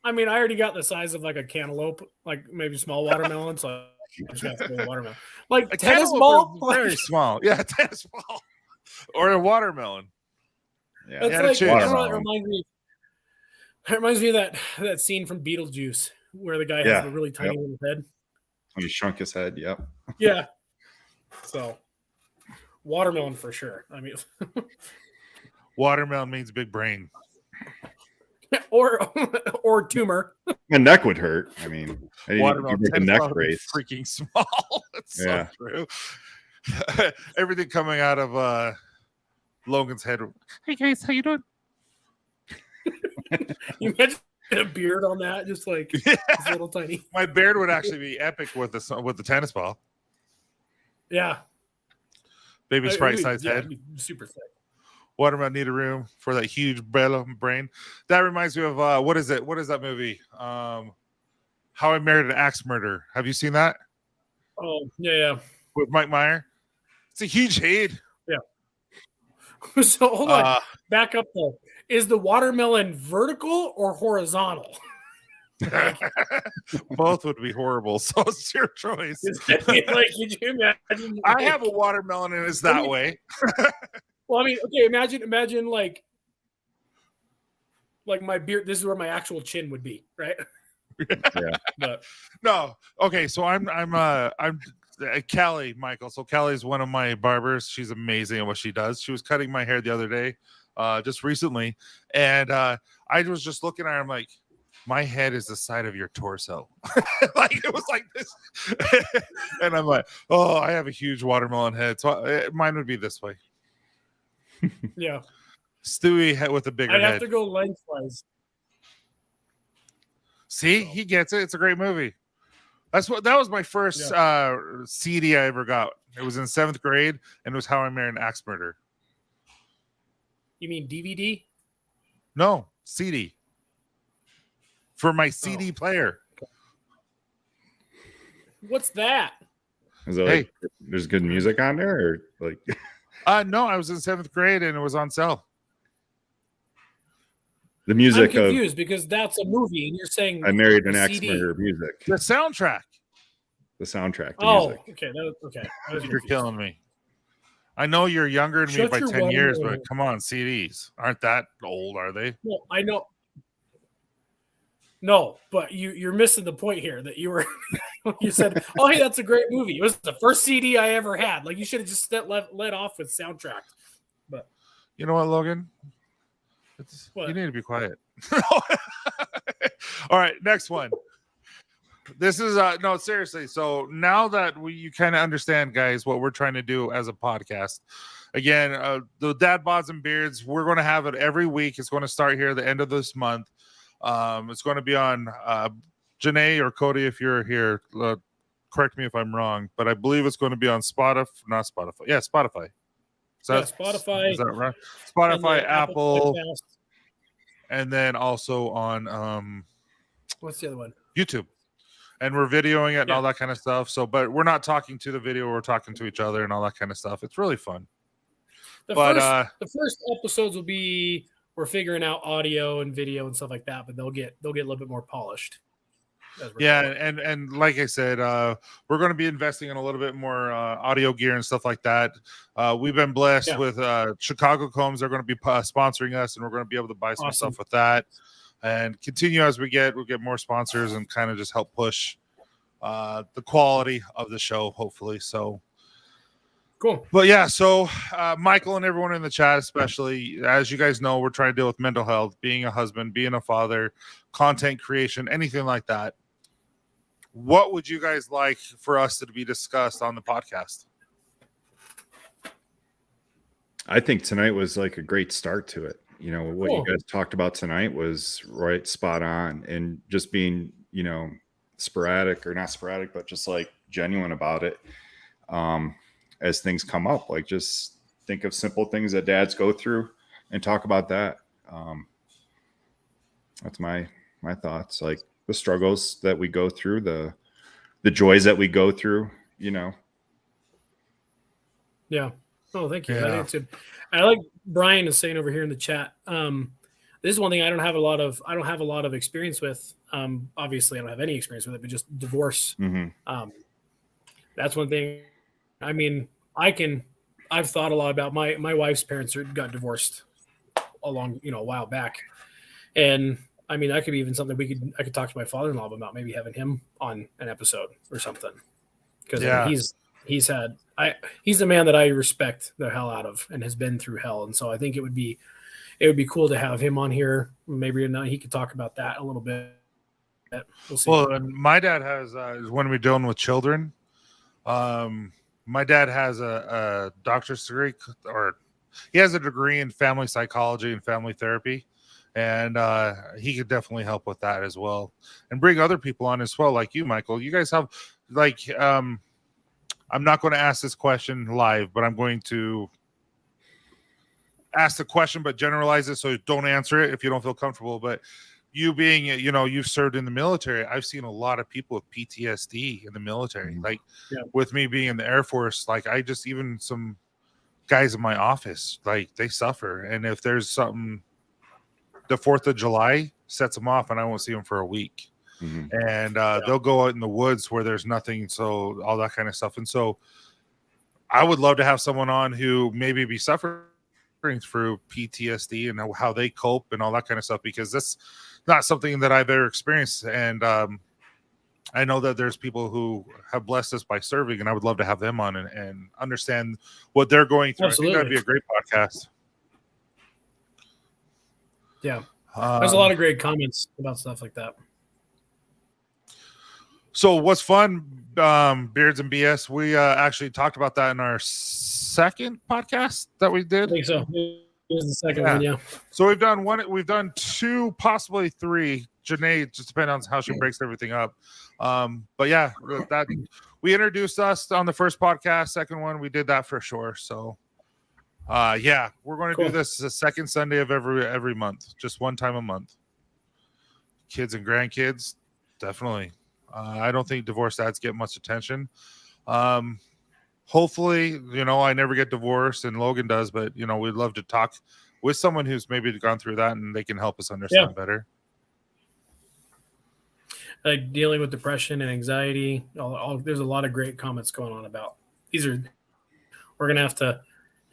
I mean, I already got the size of like a cantaloupe, like maybe small watermelon, so I just got to go watermelon. Like a tennis ball? Very small. Yeah, tennis ball. Or a watermelon. Yeah, it's like, it reminds me of that scene from Beetlejuice where the guy has a really tiny little head. When he shrunk his head, yep. Yeah. So, watermelon for sure. I mean, watermelon means big brain. or tumor. My neck would hurt. I mean, watermelon a neck brace. Freaking small. It's so true. Everything coming out of Logan's head. Hey guys, how you doing? You imagine a beard on that, just like it's little tiny. My beard would actually be epic with the tennis ball. Yeah. Baby Sprite size head. Super thick. Watermelon need a room for that huge brain. That reminds me of what is it? What is that movie? How I Married an Axe Murderer. Have you seen that? Oh yeah. With Mike Meyer. It's a huge head. Yeah. So hold on. Back up though. Is the watermelon vertical or horizontal? Both would be horrible, so it's your choice. Like, could you imagine? I have a watermelon and it's that way. Well, I mean, okay, imagine like my beard. This is where my actual chin would be, right? Yeah. But No. Okay. So I'm Callie, Michael. So Callie's one of my barbers. She's amazing at what she does. She was cutting my hair the other day, just recently. And I was just looking at her. I'm like, my head is the side of your torso. Like it was like this. And I'm like, oh, I have a huge watermelon head. So mine would be this way. yeah, Stewie head with a bigger I'd have head. to go lengthwise. See, he gets it. It's a great movie. That was my first CD I ever got. It was in 7th grade, and it was How I Married an Axe Murderer. You mean DVD? No, CD. For my CD player. What's that? Is it like there's good music on there, or like? No, I was in 7th grade, and it was on sale. The I'm music of confused because that's a movie, and you're saying I Married an the Axe CD. Murderer music. The soundtrack. The soundtrack. The Oh, music. okay. Okay. I was You're confused. killing me. I know you're younger than me Shut by your 10 years, wonder- but come on, CDs aren't that old, are they? No, I know. No, but you're missing the point here that you were. You said, "Oh, hey, that's a great movie." It was the first CD I ever had. Like you should have just let off with soundtrack. But You know what, Logan? What? You need to be quiet. All right, next one. This is no, seriously. So now that you kind of understand, guys, what we're trying to do as a podcast. Again, the Dad Bods and Beards, we're going to have it every week. It's going to start here at the end of this month. It's going to be on Janae or Cody, if you're here. Correct me if I'm wrong, but I believe it's going to be on Spotify. Not Spotify. Yeah, Spotify. Spotify. Is that right? and Spotify, then Apple, Podcast. and then also on What's the other one? YouTube. And we're videoing it and Yeah. all that kind of stuff. So, but we're not talking to the video, we're talking to each other and all that kind of stuff. It's really fun. The first episodes will be we're figuring out audio and video and stuff like that, but they'll get a little bit more polished. as we're Yeah, going. and like I said, we're going to be investing in a little bit more audio gear and stuff like that. We've been blessed with Chicago Combs. They're going to be sponsoring us, and we're going to be able to buy some stuff with that, and continue as we'll get more sponsors and kind of just help push the quality of the show, hopefully. So cool. But yeah, so Michael and everyone in the chat, especially, as you guys know, we're trying to deal with mental health, being a husband, being a father, content creation, anything like that. What would you guys like for us to be discussed on the podcast? I think tonight was like a great start to it. You know, what you guys talked about tonight was right spot on, and just being, you know, sporadic or not sporadic, but just like genuine about it. As things come up, like just think of simple things that dads go through and talk about that. That's my thoughts, like the struggles that we go through, the joys that we go through, you know. Yeah. Oh, thank you. Yeah. I think it's good. I like Brian is saying over here in the chat. This is one thing I don't have a lot of experience with. Obviously I don't have any experience with it, but just divorce. Mm-hmm. That's one thing. I mean, I've thought a lot about my wife's parents got divorced a while back. And I mean, that could be even something I could talk to my father-in-law about, maybe having him on an episode or something. Because I mean, he's the man that I respect the hell out of and has been through hell. And so I think it would be cool to have him on here. Maybe he could talk about that a little bit. We'll see. Well, and my dad has when we're dealing with children, my dad has a doctor's degree, or he has a degree in family psychology and family therapy. And he could definitely help with that as well, and bring other people on as well, like you, Michael. You guys have I'm not going to ask this question live, but I'm going to ask the question, but generalize it. So don't answer it if you don't feel comfortable. But you being, you've served in the military. I've seen a lot of people with PTSD in the military. Like with me being in the Air Force, like even some guys in my office, like they suffer. And if there's something, the 4th of July sets them off and I won't see them for a week. Mm-hmm. And they'll go out in the woods where there's nothing. So all that kind of stuff. And so I would love to have someone on who maybe be suffering through PTSD and how they cope and all that kind of stuff, because not something that I've ever experienced. And I know that there's people who have blessed us by serving, and I would love to have them on and understand what they're going through. Absolutely. I think that'd be a great podcast. Yeah. There's a lot of great comments about stuff like that. So what's fun, Beards and BS, we actually talked about that in our second podcast that we did. I think so. It was the second one, yeah. So we've done 2, possibly 3. Janae, just depending on how she breaks everything up. But yeah, that we introduced us on the first podcast. Second one, we did that for sure. So yeah, we're going to do this the second Sunday of every month, just one time a month. Kids and grandkids, definitely. I don't think divorced dads get much attention. Hopefully, I never get divorced and Logan does, but we'd love to talk with someone who's maybe gone through that and they can help us understand better. Like dealing with depression and anxiety. There's a lot of great comments going on about these. We're going to have to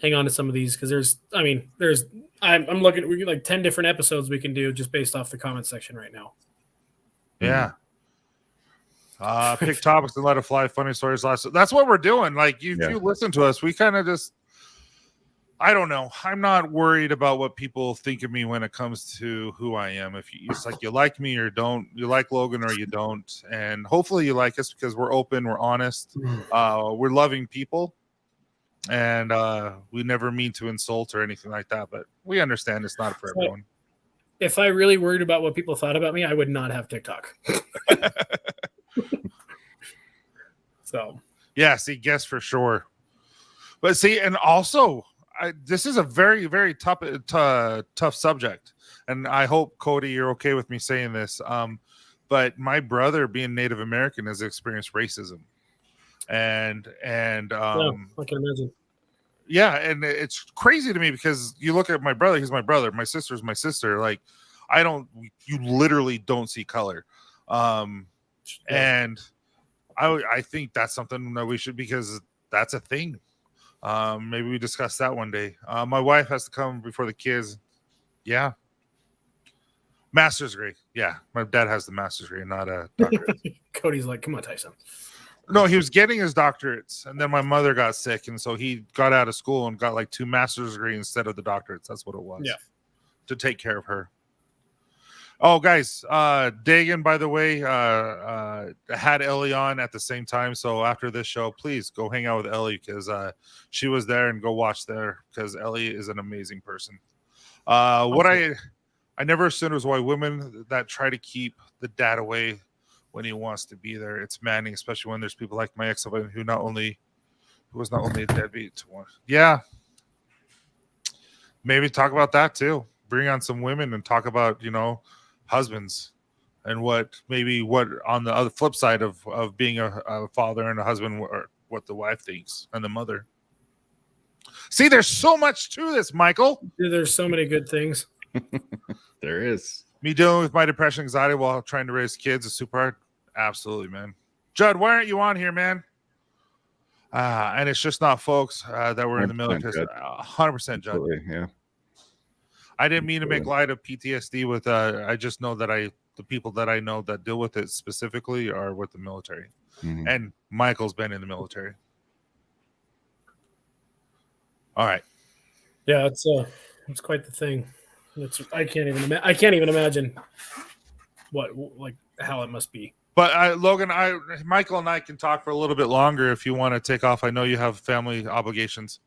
hang on to some of these because I'm looking, we like 10 different episodes we can do just based off the comment section right now. Yeah. Pick topics and let it fly. Funny stories. That's what we're doing. Like if you listen to us, we kind of just, I don't know. I'm not worried about what people think of me when it comes to who I am. It's like you like me or don't, you like Logan or you don't. And hopefully you like us because we're open, we're honest, we're loving people. And we never mean to insult or anything like that, but we understand it's not for everyone. If I really worried about what people thought about me, I would not have TikTok. So yeah, see, guess for sure. But see, and also this is a very, very tough subject. And I hope, Cody, you're okay with me saying this. But my brother, being Native American, has experienced racism. And I can imagine. Yeah, and it's crazy to me because you look at my brother, he's my brother, my sister's my sister. Like you literally don't see color. And I think that's something that we should, because that's a thing. Maybe we discuss that one day. My wife has to come before the kids. Yeah. Master's degree. Yeah. My dad has the master's degree, not a doctorate. Cody's like, come on, Tyson. No, he was getting his doctorates, and then my mother got sick, and so he got out of school and got like 2 master's degrees instead of the doctorates. That's what it was. Yeah. To take care of her. Oh, guys, Dagan, by the way, had Ellie on at the same time. So after this show, please go hang out with Ellie because she was there, and go watch there because Ellie is an amazing person. What I never assumed was why women that try to keep the dad away when he wants to be there. It's maddening, especially when there's people like my ex-husband who was not only a deadbeat to one. Yeah. Maybe talk about that too. Bring on some women and talk about, husbands and what on the other flip side of being a father and a husband, or what the wife thinks and the mother. See, there's so much to this, Michael. There's so many good things. There is. Me dealing with my depression, anxiety while trying to raise kids is super hard. Absolutely, man. Judd, why aren't you on here, man? And it's just not folks that were in the military. 100% Judd. Yeah. I didn't mean to make light of PTSD with I just know that the people that I know that deal with it specifically are with the military. Mm-hmm. And Michael's been in the military. All right. Yeah, it's quite the thing. I can't even imagine how it must be. But Logan, Michael and I can talk for a little bit longer if you want to take off. I know you have family obligations.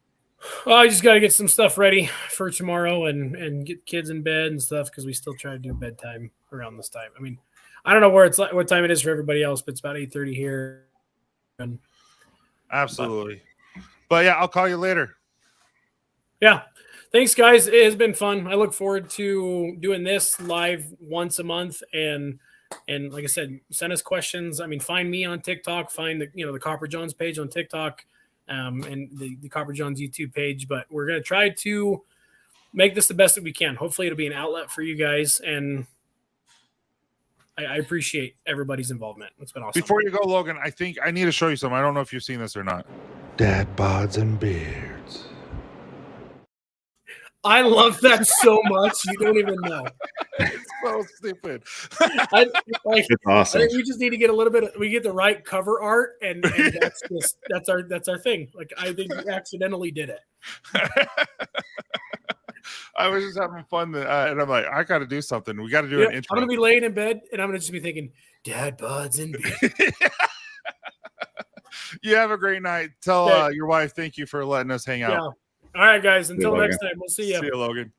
Well, I just got to get some stuff ready for tomorrow and get kids in bed and stuff because we still try to do bedtime around this time. I mean, I don't know what time it is for everybody else, but it's about 8:30 here. Absolutely. But yeah, I'll call you later. Yeah. Thanks, guys. It has been fun. I look forward to doing this live once a month. And like I said, send us questions. I mean, find me on TikTok, find the Copper Johns page on TikTok, and the Copper Johns YouTube page. But we're going to try to make this the best that we can. Hopefully it'll be an outlet for you guys. And I appreciate everybody's involvement. It's been awesome. Before you go, Logan, I think I need to show you something. I don't know if you've seen this or not. Dad Bods and Beards. I love that so much. You don't even know. It's so stupid. Like, It's I awesome. think we just need to get a little bit. We get the right cover art, and that's our thing. Like, I think we accidentally did it. I was just having fun, and I'm like, I got to do something. We got to do an intro. I'm gonna be laying in bed, and I'm gonna just be thinking, Dad, Bods and Beards. You have a great night. Tell your wife thank you for letting us hang out. Yeah. All right, guys. Until Logan. next time, we'll see you. See you, Logan.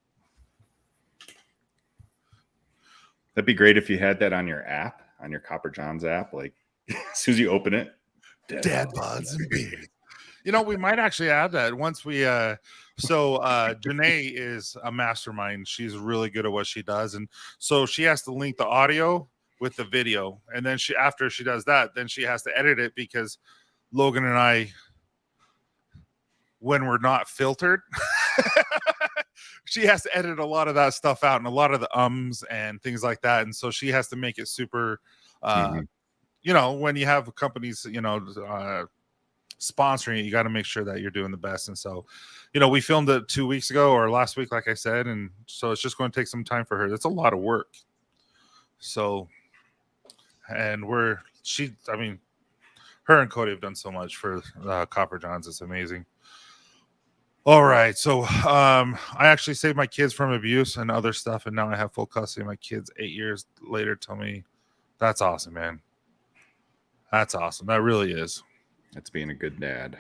That'd be great if you had that on your app, on your Copper John's app. Like as soon as you open it, Dad Bods and Beards. You know, we might actually add that once we Janae is a mastermind. She's really good at what she does. And so she has to link the audio with the video. And then after she does that, then she has to edit it because Logan and I, when we're not filtered, she has to edit a lot of that stuff out and a lot of the ums and things like that. And so she has to make it super, you know, when you have companies, you know, sponsoring it, you got to make sure that you're doing the best. And so, you know, we filmed it 2 weeks ago or last week, like I said. And so it's just going to take some time for her. That's a lot of work. So, and her and Cody have done so much for Copper Johns. It's amazing. All right. So I actually saved my kids from abuse and other stuff. And now I have full custody of my kids 8 years later. Tell me that's awesome, man. That's awesome. That really is. That's being a good dad.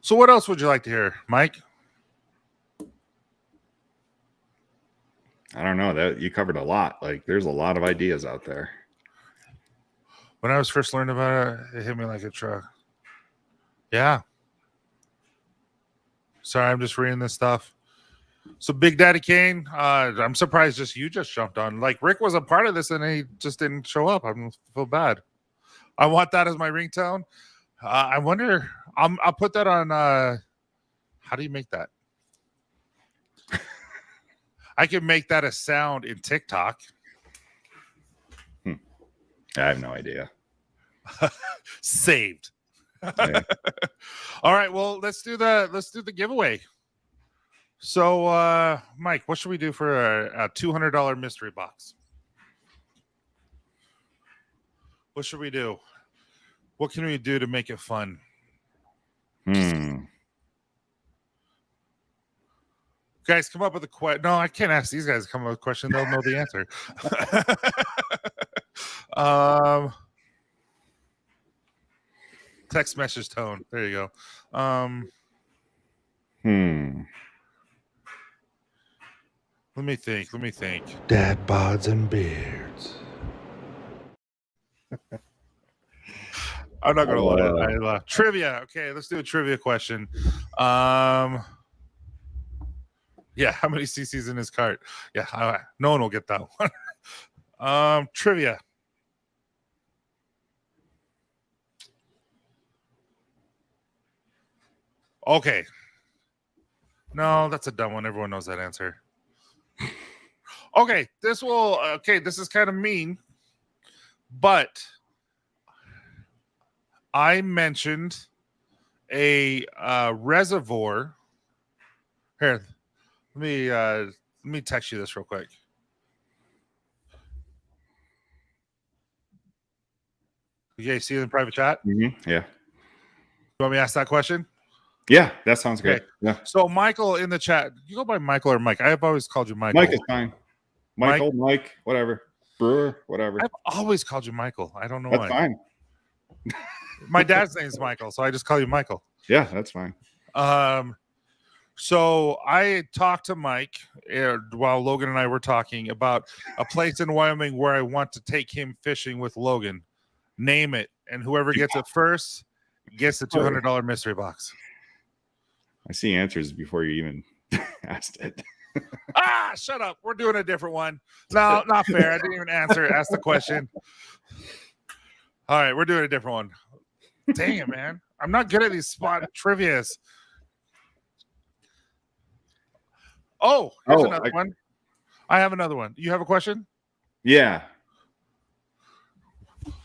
So what else would you like to hear, Mike? I don't know, that you covered a lot. Like there's a lot of ideas out there. When I was first learning about it, it hit me like a truck. Yeah. Sorry, I'm just reading this stuff. So Big Daddy Kane, I'm surprised you just jumped on. Like Rick was a part of this and he just didn't show up. I feel bad. I want that as my ringtone. I wonder. I'll put that on. How do you make that? I can make that a sound in TikTok. I have no idea. Saved. Yeah. All right. Well, let's do the giveaway. So, Mike, what should we do for a $200 mystery box? What should we do? What can we do to make it fun? Guys, come up with a question. No, I can't ask these guys to come up with a question. They'll know the answer. Text message tone. There you go. Let me think. Dad Bods and Beards. I'm not gonna lie. Trivia. Okay, let's do a trivia question. Yeah, how many CC's in his cart? Yeah, no one will get that one. Trivia. Okay. No, that's a dumb one. Everyone knows that answer. Okay, this is kind of mean, but I mentioned a reservoir. Here, let me text you this real quick. Okay, see you in private chat? Yeah. You want me to ask that question? Yeah, that sounds good. Okay. Yeah. So Michael in the chat, you go by Michael or Mike? I have always called you Michael. Mike is fine. Michael, Mike, whatever. Brewer, whatever. I've always called you Michael. I don't know That's why. fine. My dad's name is Michael, so I just call you Michael. Yeah, that's fine. So I talked to Mike while Logan and I were talking about a place in Wyoming where I want to take him fishing with Logan. Name it, and whoever gets it first gets the $200 mystery box. I see answers before you even asked it. Shut up. We're doing a different one. No, not fair. I didn't even ask the question. All right, we're doing a different one. Dang it, man. I'm not good at these spot trivias. Oh, here's another one. I have another one. You have a question? Yeah.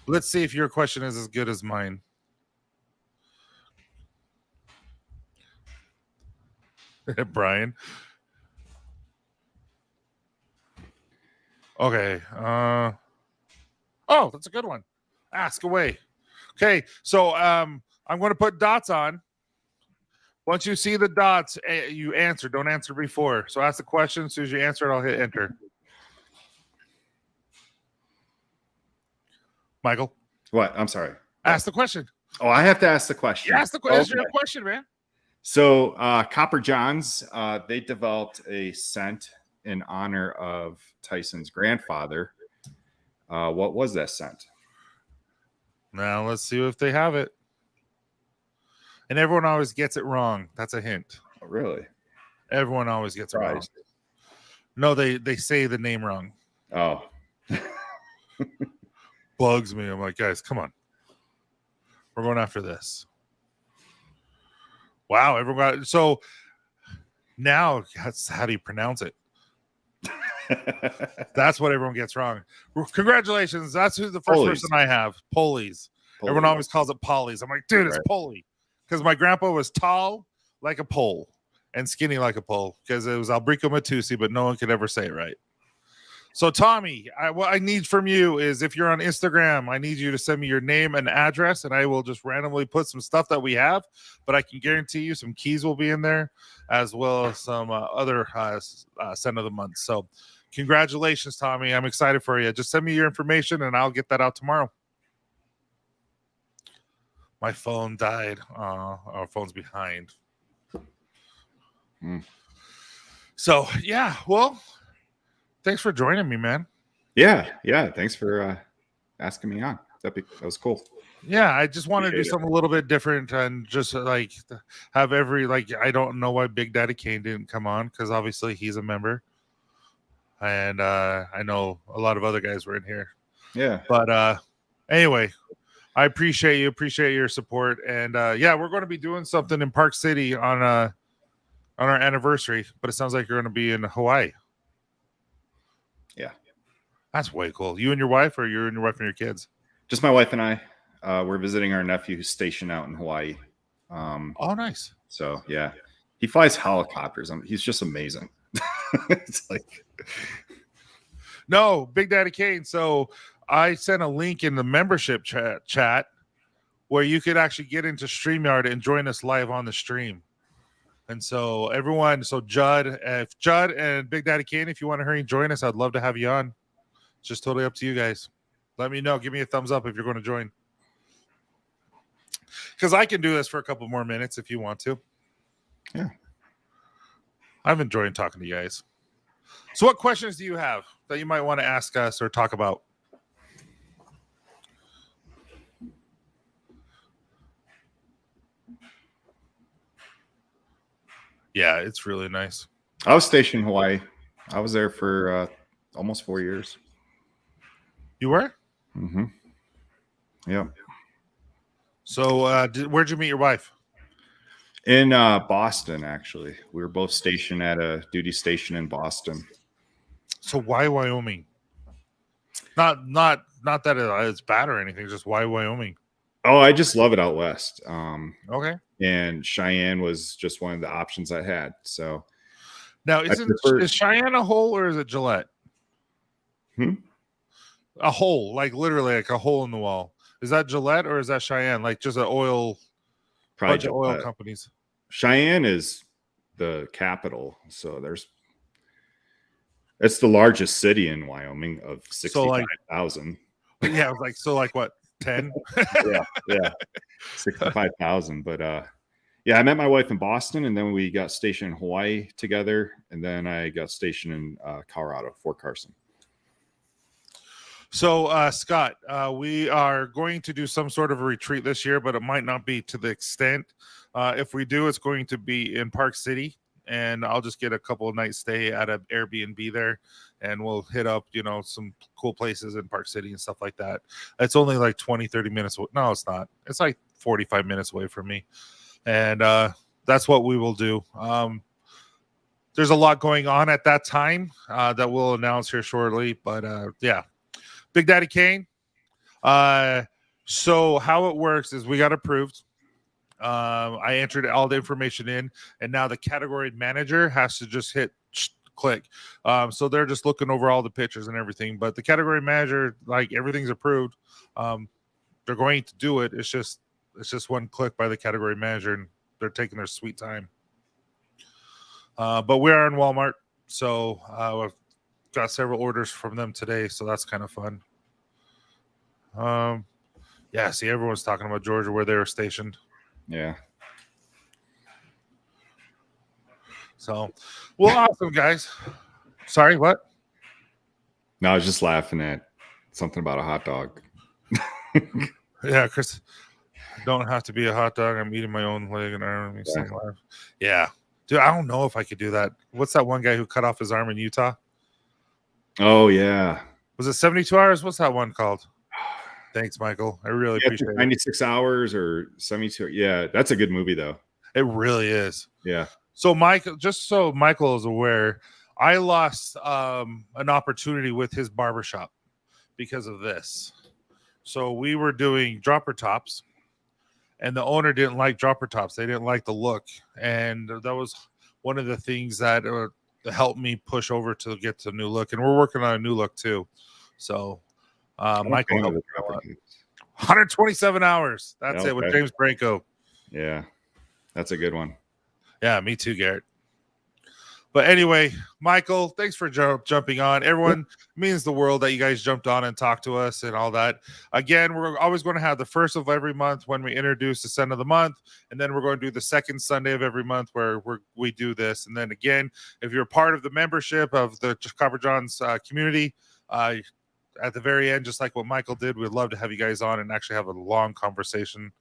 Let's see if your question is as good as mine. Brian. Okay. Oh, that's a good one. Ask away. Okay, so I'm going to put dots on. Once you see the dots, you answer. Don't answer before. So ask the question. As soon as you answer it, I'll hit enter. Michael, What? I'm sorry. ask the question. Oh, I have to ask the question. Ask the question. Okay. It's your question, man. So Copper Johns, they developed a scent in honor of Tyson's grandfather. What was that scent? Now let's see if they have it. And everyone always gets it wrong. That's a hint. Oh, really? Everyone always gets it wrong. Surprised. No, they say the name wrong. Oh, Bugs me. I'm like, guys, come on. We're going after this. Wow, everyone got so now that's how do you pronounce it? That's what everyone gets wrong. Congratulations. That's who the first Polies. person I have. Polies. Everyone always calls it Pollies. I'm like, dude, it's Right. Polly. Because my grandpa was tall like a pole and skinny like a pole. Because it was Albrico Matusi, but no one could ever say it right. So Tommy, what I need from you is if you're on Instagram, I need you to send me your name and address, and I will just randomly put some stuff that we have. But I can guarantee you some keys will be in there, as well as some other scent of the month. So congratulations, Tommy. I'm excited for you. Just send me your information, and I'll get that out tomorrow. My phone died. Our phone's behind. So yeah, well. Thanks for joining me, man. Yeah. Thanks for asking me on. That was cool. Yeah, I just wanted to do something a little bit different and just like have I don't know why Big Daddy Kane didn't come on because obviously he's a member, and I know a lot of other guys were in here. Yeah. But anyway, I appreciate your support, and yeah, we're going to be doing something in Park City on our anniversary. But it sounds like you're going to be in Hawaii. Yeah. That's way cool. You and your wife, or you and your wife and your kids? Just my wife and I. We're visiting our nephew who's stationed out in Hawaii. Oh, nice. So, yeah. He flies helicopters. He's just amazing. It's like... No, Big Daddy Kane. So I sent a link in the membership chat where you could actually get into StreamYard and join us live on the stream. And so everyone, Judd and Big Daddy Kane, if you want to hurry and join us, I'd love to have you on. It's just totally up to you guys. Let me know. Give me a thumbs up if you're going to join. Because I can do this for a couple more minutes if you want to. Yeah. I've enjoyed talking to you guys. So what questions do you have that you might want to ask us or talk about? Yeah, it's really nice. I was stationed in Hawaii. I was there for almost 4 years. You were? Mm-hmm. Yeah. So where'd you meet your wife? In Boston, actually. We were both stationed at a duty station in Boston. So why Wyoming? Not that it's bad or anything, just why Wyoming? Oh, I just love it out west. Okay. And Cheyenne was just one of the options I had. So now is Cheyenne a hole or is it Gillette? A hole, like literally like a hole in the wall. Is that Gillette or is that Cheyenne? Like just an oil, bunch of oil companies. Cheyenne is the capital, so it's the largest city in Wyoming of 65,000. Yeah, I was like, so like what, 10? yeah, 65,000. But yeah, I met my wife in Boston, and then we got stationed in Hawaii together, and then I got stationed in Colorado, Fort Carson. So, Scott, we are going to do some sort of a retreat this year, but it might not be to the extent. If we do, it's going to be in Park City, and I'll just get a couple of nights stay at an Airbnb there, and we'll hit up, some cool places in Park City and stuff like that. It's only like 20, 30 minutes. No, it's not. It's like 45 minutes away from me. And that's what we will do. There's a lot going on at that time that we'll announce here shortly. But yeah, Big Daddy Kane. So how it works is we got approved. I entered all the information in, and now the category manager has to just hit click. So they're just looking over all the pictures and everything. But the category manager, like everything's approved. They're going to do it. It's just one click by the category manager, and they're taking their sweet time. But we are in Walmart, so I've got several orders from them today, so that's kind of fun. Yeah, see, everyone's talking about Georgia where they were stationed. Yeah. So, well, awesome, guys. Sorry, what? No, I was just laughing at something about a hot dog. Yeah, Chris, don't have to be a hot dog. I'm eating my own leg and arm. Yeah. Dude, I don't know if I could do that. What's that one guy who cut off his arm in Utah? Oh, yeah. Was it 72 hours? What's that one called? Thanks, Michael. I really appreciate it. 96 hours or 72. Yeah, that's a good movie, though. It really is. Yeah. So, Michael, just so Michael is aware, I lost an opportunity with his barbershop because of this. So we were doing dropper tops, and the owner didn't like dropper tops. They didn't like the look. And that was one of the things that helped me push over to get to a new look. And we're working on a new look, too. So Michael helped me a lot. 127 hours. That's it with James Branco. Yeah, that's a good one. Yeah, me too, Garrett. But anyway, Michael, thanks for jumping on. Everyone means the world that you guys jumped on and talked to us and all that. Again, we're always going to have the first of every month when we introduce the Son of the Month. And then we're going to do the second Sunday of every month where we do this. And then again, if you're part of the membership of the Copper John's community, at the very end, just like what Michael did, we'd love to have you guys on and actually have a long conversation.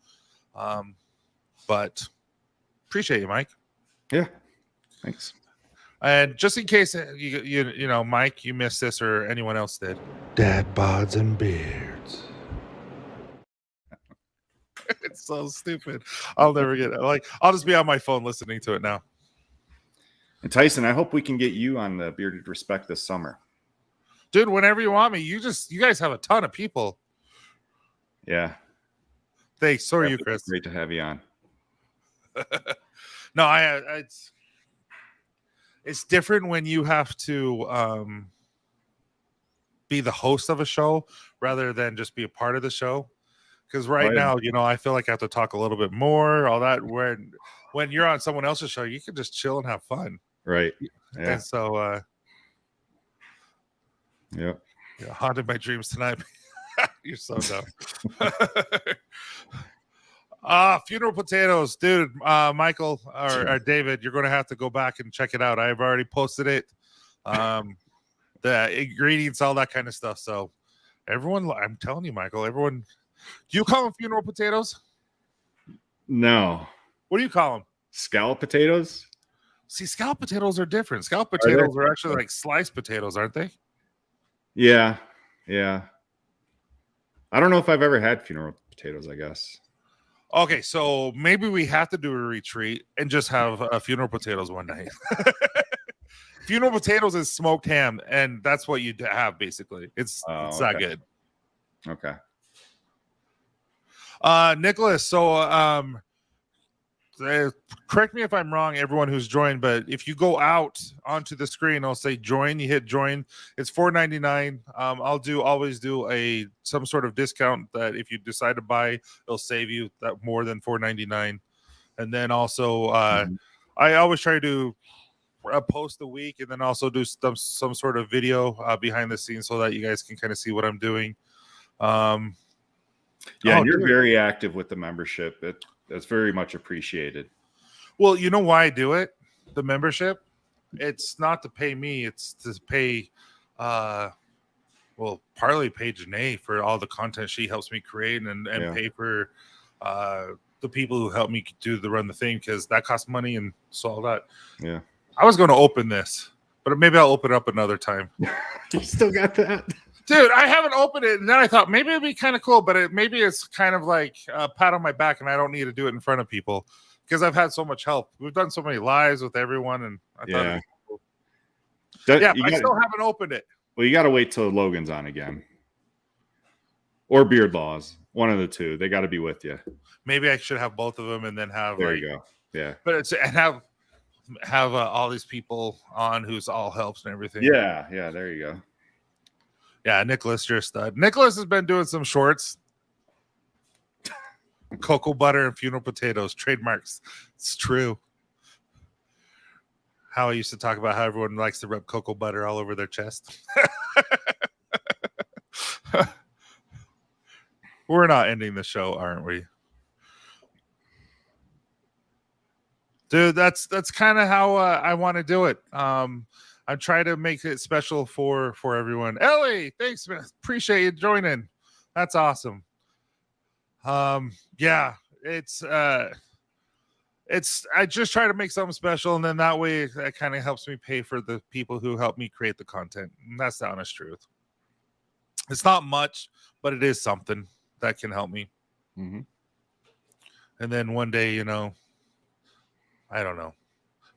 But appreciate you, Mike. Yeah, thanks. And just in case you know, Mike, you missed this or anyone else did. Dad Bods and Beards. It's so stupid. I'll never get it. Like, I'll just be on my phone listening to it now. And Tyson, I hope we can get you on the Bearded Respect this summer. Dude, whenever you want me, you guys have a ton of people. Yeah. Thanks. So are you, Chris. Great to have you on. No, it's different when you have to be the host of a show rather than just be a part of the show. Because right now, you know, I feel like I have to talk a little bit more, all that. When you're on someone else's show, you can just chill and have fun. Right. Yeah. And so, yeah, haunted my dreams tonight. You're so dumb. Funeral potatoes, dude. Michael or David, you're going to have to go back and check it out. I've already posted it. The ingredients, all that kind of stuff. So everyone, I'm telling you, Michael, everyone, do you call them funeral potatoes? No. What do you call them? Scallop potatoes? See, scallop potatoes are different. Scallop potatoes are actually like sliced potatoes, aren't they? Yeah. Yeah. I don't know if I've ever had funeral potatoes, I guess. Okay, so maybe we have to do a retreat and just have funeral potatoes one night. Funeral potatoes is smoked ham, and that's what you have basically. It's that good. Okay. Nicholas, so correct me if I'm wrong, everyone who's joined, but if you go out onto the screen, I'll say join. You hit join. It's $4.99. I'll always do some sort of discount that if you decide to buy, it'll save you that more than $4.99. And then also, I always try to do a post a week, and then also do some sort of video behind the scenes so that you guys can kind of see what I'm doing. And you're very active with the membership. That's very much appreciated. Well, you know why I do it? The membership, it's not to pay me. It's to pay, partly pay Janae for all the content she helps me create and pay for the people who help me run the thing, because that costs money and so all that. Yeah. I was going to open this, but maybe I'll open it up another time. You still got that? Dude, I haven't opened it, and then I thought maybe it'd be kind of cool, but maybe it's kind of like a pat on my back, and I don't need to do it in front of people because I've had so much help. We've done so many lives with everyone, and I thought it'd be cool. I still haven't opened it. Well, you got to wait till Logan's on again, or Beard Laws, one of the two. They got to be with you. Maybe I should have both of them, and then have. There you go. Yeah, but have have all these people on who's all helps and everything. Yeah, there you go. Yeah, Nicholas, you're a stud. Nicholas has been doing some shorts. Cocoa butter and funeral potatoes, trademarks. It's true. How I used to talk about how everyone likes to rub cocoa butter all over their chest. We're not ending the show, aren't we? Dude, that's kind of how I want to do it. I try to make it special for everyone. Ellie, thanks, man. Appreciate you joining. That's awesome. Yeah, it's I just try to make something special, and then that way that kind of helps me pay for the people who help me create the content. And that's the honest truth. It's not much, but it is something that can help me. Mm-hmm. And then one day, you know, I don't know.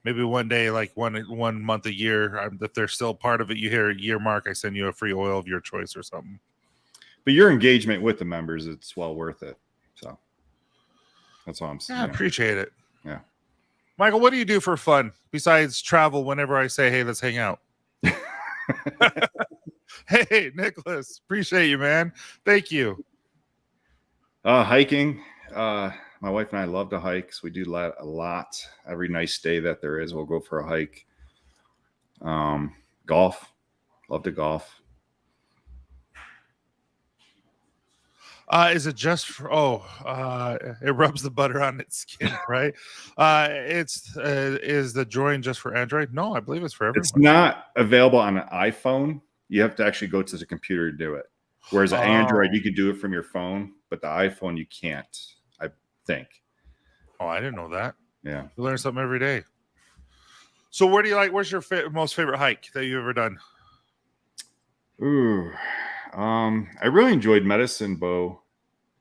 Maybe one day, like one month a year, if they're still part of it, you hear a year mark, I send you a free oil of your choice or something. But your engagement with the members, it's well worth it. So that's all I'm saying. Yeah, I appreciate it. Yeah. Michael, what do you do for fun besides travel whenever I say, hey, let's hang out? Hey, Nicholas, appreciate you, man. Thank you. Hiking. My wife and I love to hike. So we do a lot. Every nice day that there is, we'll go for a hike. Golf. Love to golf. Is it just for, it rubs the butter on its skin, right? Is the Join just for Android? No, I believe it's for everyone. It's not available on an iPhone. You have to actually go to the computer to do it. Whereas an Android, you can do it from your phone, but the iPhone, you can't, I think. Oh, I didn't know that. Yeah. You learn something every day. So where do you like, where's your most favorite hike that you've ever done? Ooh, I really enjoyed Medicine Bow.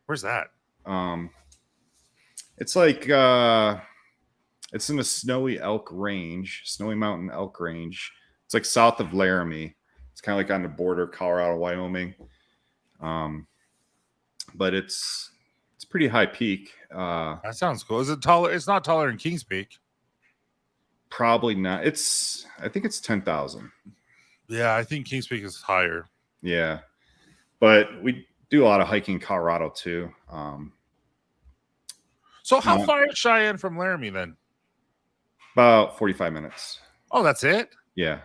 Where's that? It's like, it's in a snowy mountain elk range. It's like south of Laramie. It's kind of like on the border of Colorado, Wyoming. But it's pretty high peak. That sounds cool. Is it taller? It's not taller than Kings Peak. Probably not. I think it's 10,000. Yeah, I think Kings Peak is higher. Yeah. But we do a lot of hiking in Colorado too. So how far is Cheyenne from Laramie then? About 45 minutes. Oh, that's it? Yeah.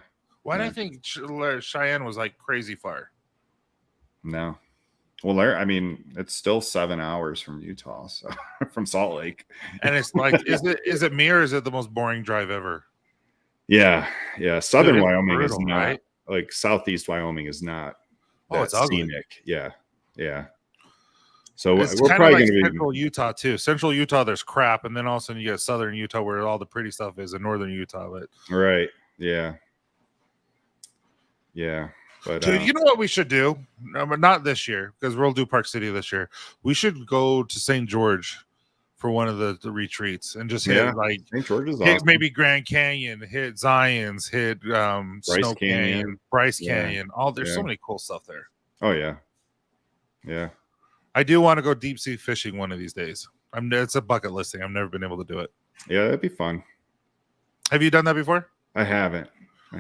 Why do I think Cheyenne was like crazy far? No. Well, I mean, it's still 7 hours from Utah, so from Salt Lake. And it's like, is it me or is it the most boring drive ever? Yeah. Southern Wyoming brutal, is not right? like Southeast Wyoming is not. Oh, it's ugly. Scenic. Yeah. So it's we're kind probably of like going to be Central Utah too. Central Utah, there's crap, and then all of a sudden you get Southern Utah where all the pretty stuff is in Northern Utah. But right. Yeah. But dude, you know what we should do? No, but not this year because we'll do Park City this year. We should go to St. George for one of the retreats and just hit like St. George is hit awesome. maybe Grand Canyon, hit Zion's, hit Snow Canyon, Bryce Canyon. There's so many cool stuff there. Oh yeah. I do want to go deep sea fishing one of these days. It's a bucket list thing. I've never been able to do it. Yeah, that'd be fun. Have you done that before? I haven't.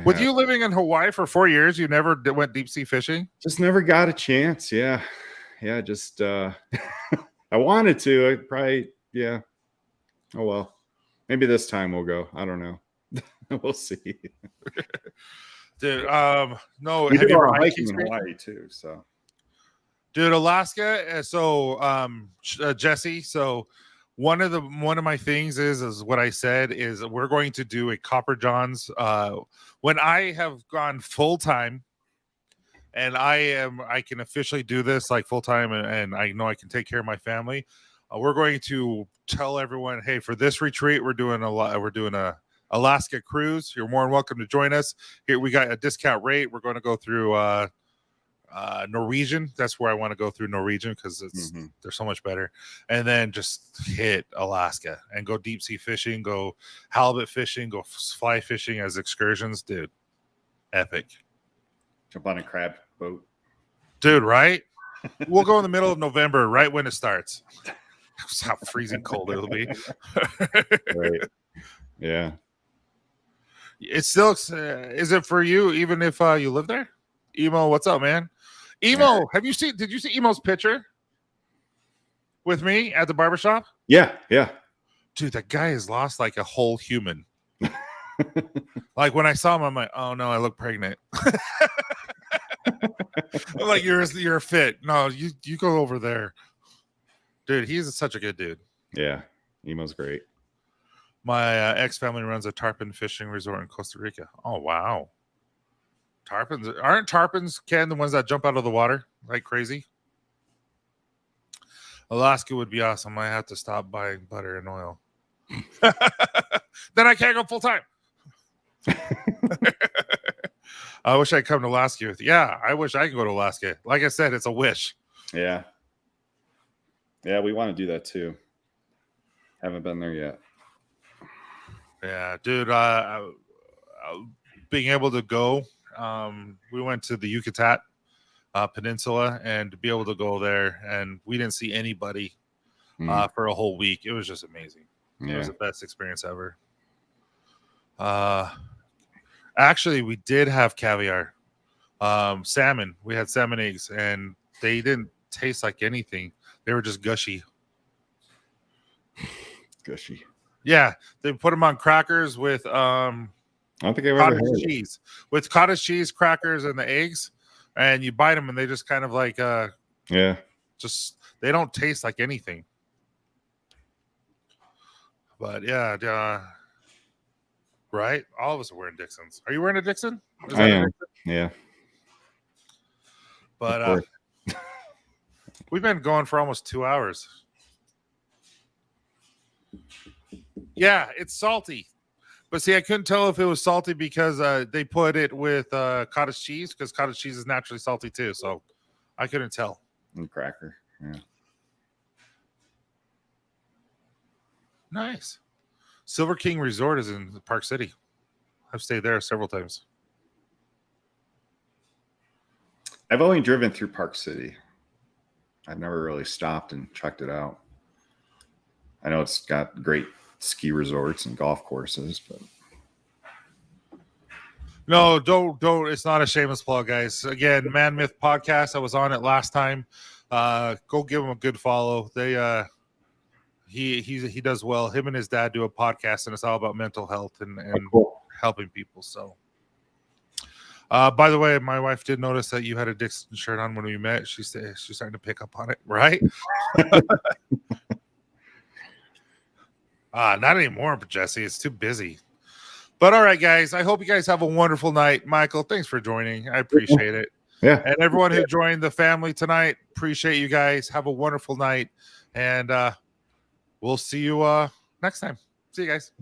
With you living in Hawaii for 4 years, you never went deep sea fishing? Just never got a chance. Yeah. Just I wanted to. I probably Oh well. Maybe this time we'll go. I don't know. We'll see. Dude, no. We have did you our ever hiking in Hawaii too? So, dude, Alaska. So, Jesse. So, one of my things is what I said is we're going to do a Copper John's. When I have gone full time, and I can officially do this like full time, and I know I can take care of my family. We're going to tell everyone, hey, for this retreat, we're doing a Alaska cruise. You're more than welcome to join us. Here we got a discount rate. We're going to go through Norwegian. That's where I want to go through Norwegian because they're so much better. And then just hit Alaska and go deep sea fishing, go halibut fishing, go fly fishing as excursions, dude. Epic. jump on a crab boat, dude. Right? We'll go in the middle of November, right when it starts. How freezing cold it'll be. right? Yeah. It's still. Is it for you? Even if you live there, Emo. What's up, man? Emo, have you seen? Did you see Emo's picture with me at the barbershop? Yeah, yeah. Dude, that guy has lost like a whole human. Like when I saw him, I'm like, oh no, I look pregnant. I'm like, you're fit. No, you go over there, dude. He's such a good dude. Yeah, Emo's great. My ex-family runs a tarpon fishing resort in Costa Rica. Oh wow, aren't tarpons, Ken, the ones that jump out of the water like crazy? Alaska would be awesome. I have to stop buying butter and oil. Then I can't go full time. I wish I'd come to Alaska with you. Yeah, I wish I could go to Alaska. Like I said, it's a wish. Yeah. Yeah, we want to do that too. Haven't been there yet. Yeah, dude. Being able to go, we went to the Yucatan Peninsula, and to be able to go there, and we didn't see anybody for a whole week. It was just amazing. Yeah. It was the best experience ever. Actually, we did have caviar, salmon. We had salmon eggs, and they didn't taste like anything. They were just gushy. Gushy. Yeah, they put them on crackers with I don't think I've ever cottage had cheese, with cottage cheese, crackers, and the eggs, and you bite them, and they just kind of like Yeah. just they don't taste like anything. But yeah, right? All of us are wearing Dixons. Are you wearing a Dixon? Is I that a am. Dixon? Yeah. But we've been going for almost 2 hours. Yeah, it's salty. But see, I couldn't tell if it was salty because they put it with cottage cheese, because cottage cheese is naturally salty too. So I couldn't tell. And cracker. Yeah. Nice. Silver King Resort is in Park City. I've stayed there several times. I've only driven through Park City. I've never really stopped and checked it out. I know it's got great ski resorts and golf courses, but No, don't. It's not a shameless plug, guys. Again, Man Myth Podcast. I was on it last time. Go give him a good follow. He does well. Him and his dad do a podcast, and it's all about mental health and cool. helping people. So, by the way, my wife did notice that you had a Dixon shirt on when we met. She said she's starting to pick up on it, right? Not anymore, Jesse. It's too busy. But all right, guys. I hope you guys have a wonderful night. Michael, thanks for joining. I appreciate it. Yeah. And everyone who joined the family tonight, appreciate you guys. Have a wonderful night. And we'll see you next time. See you guys.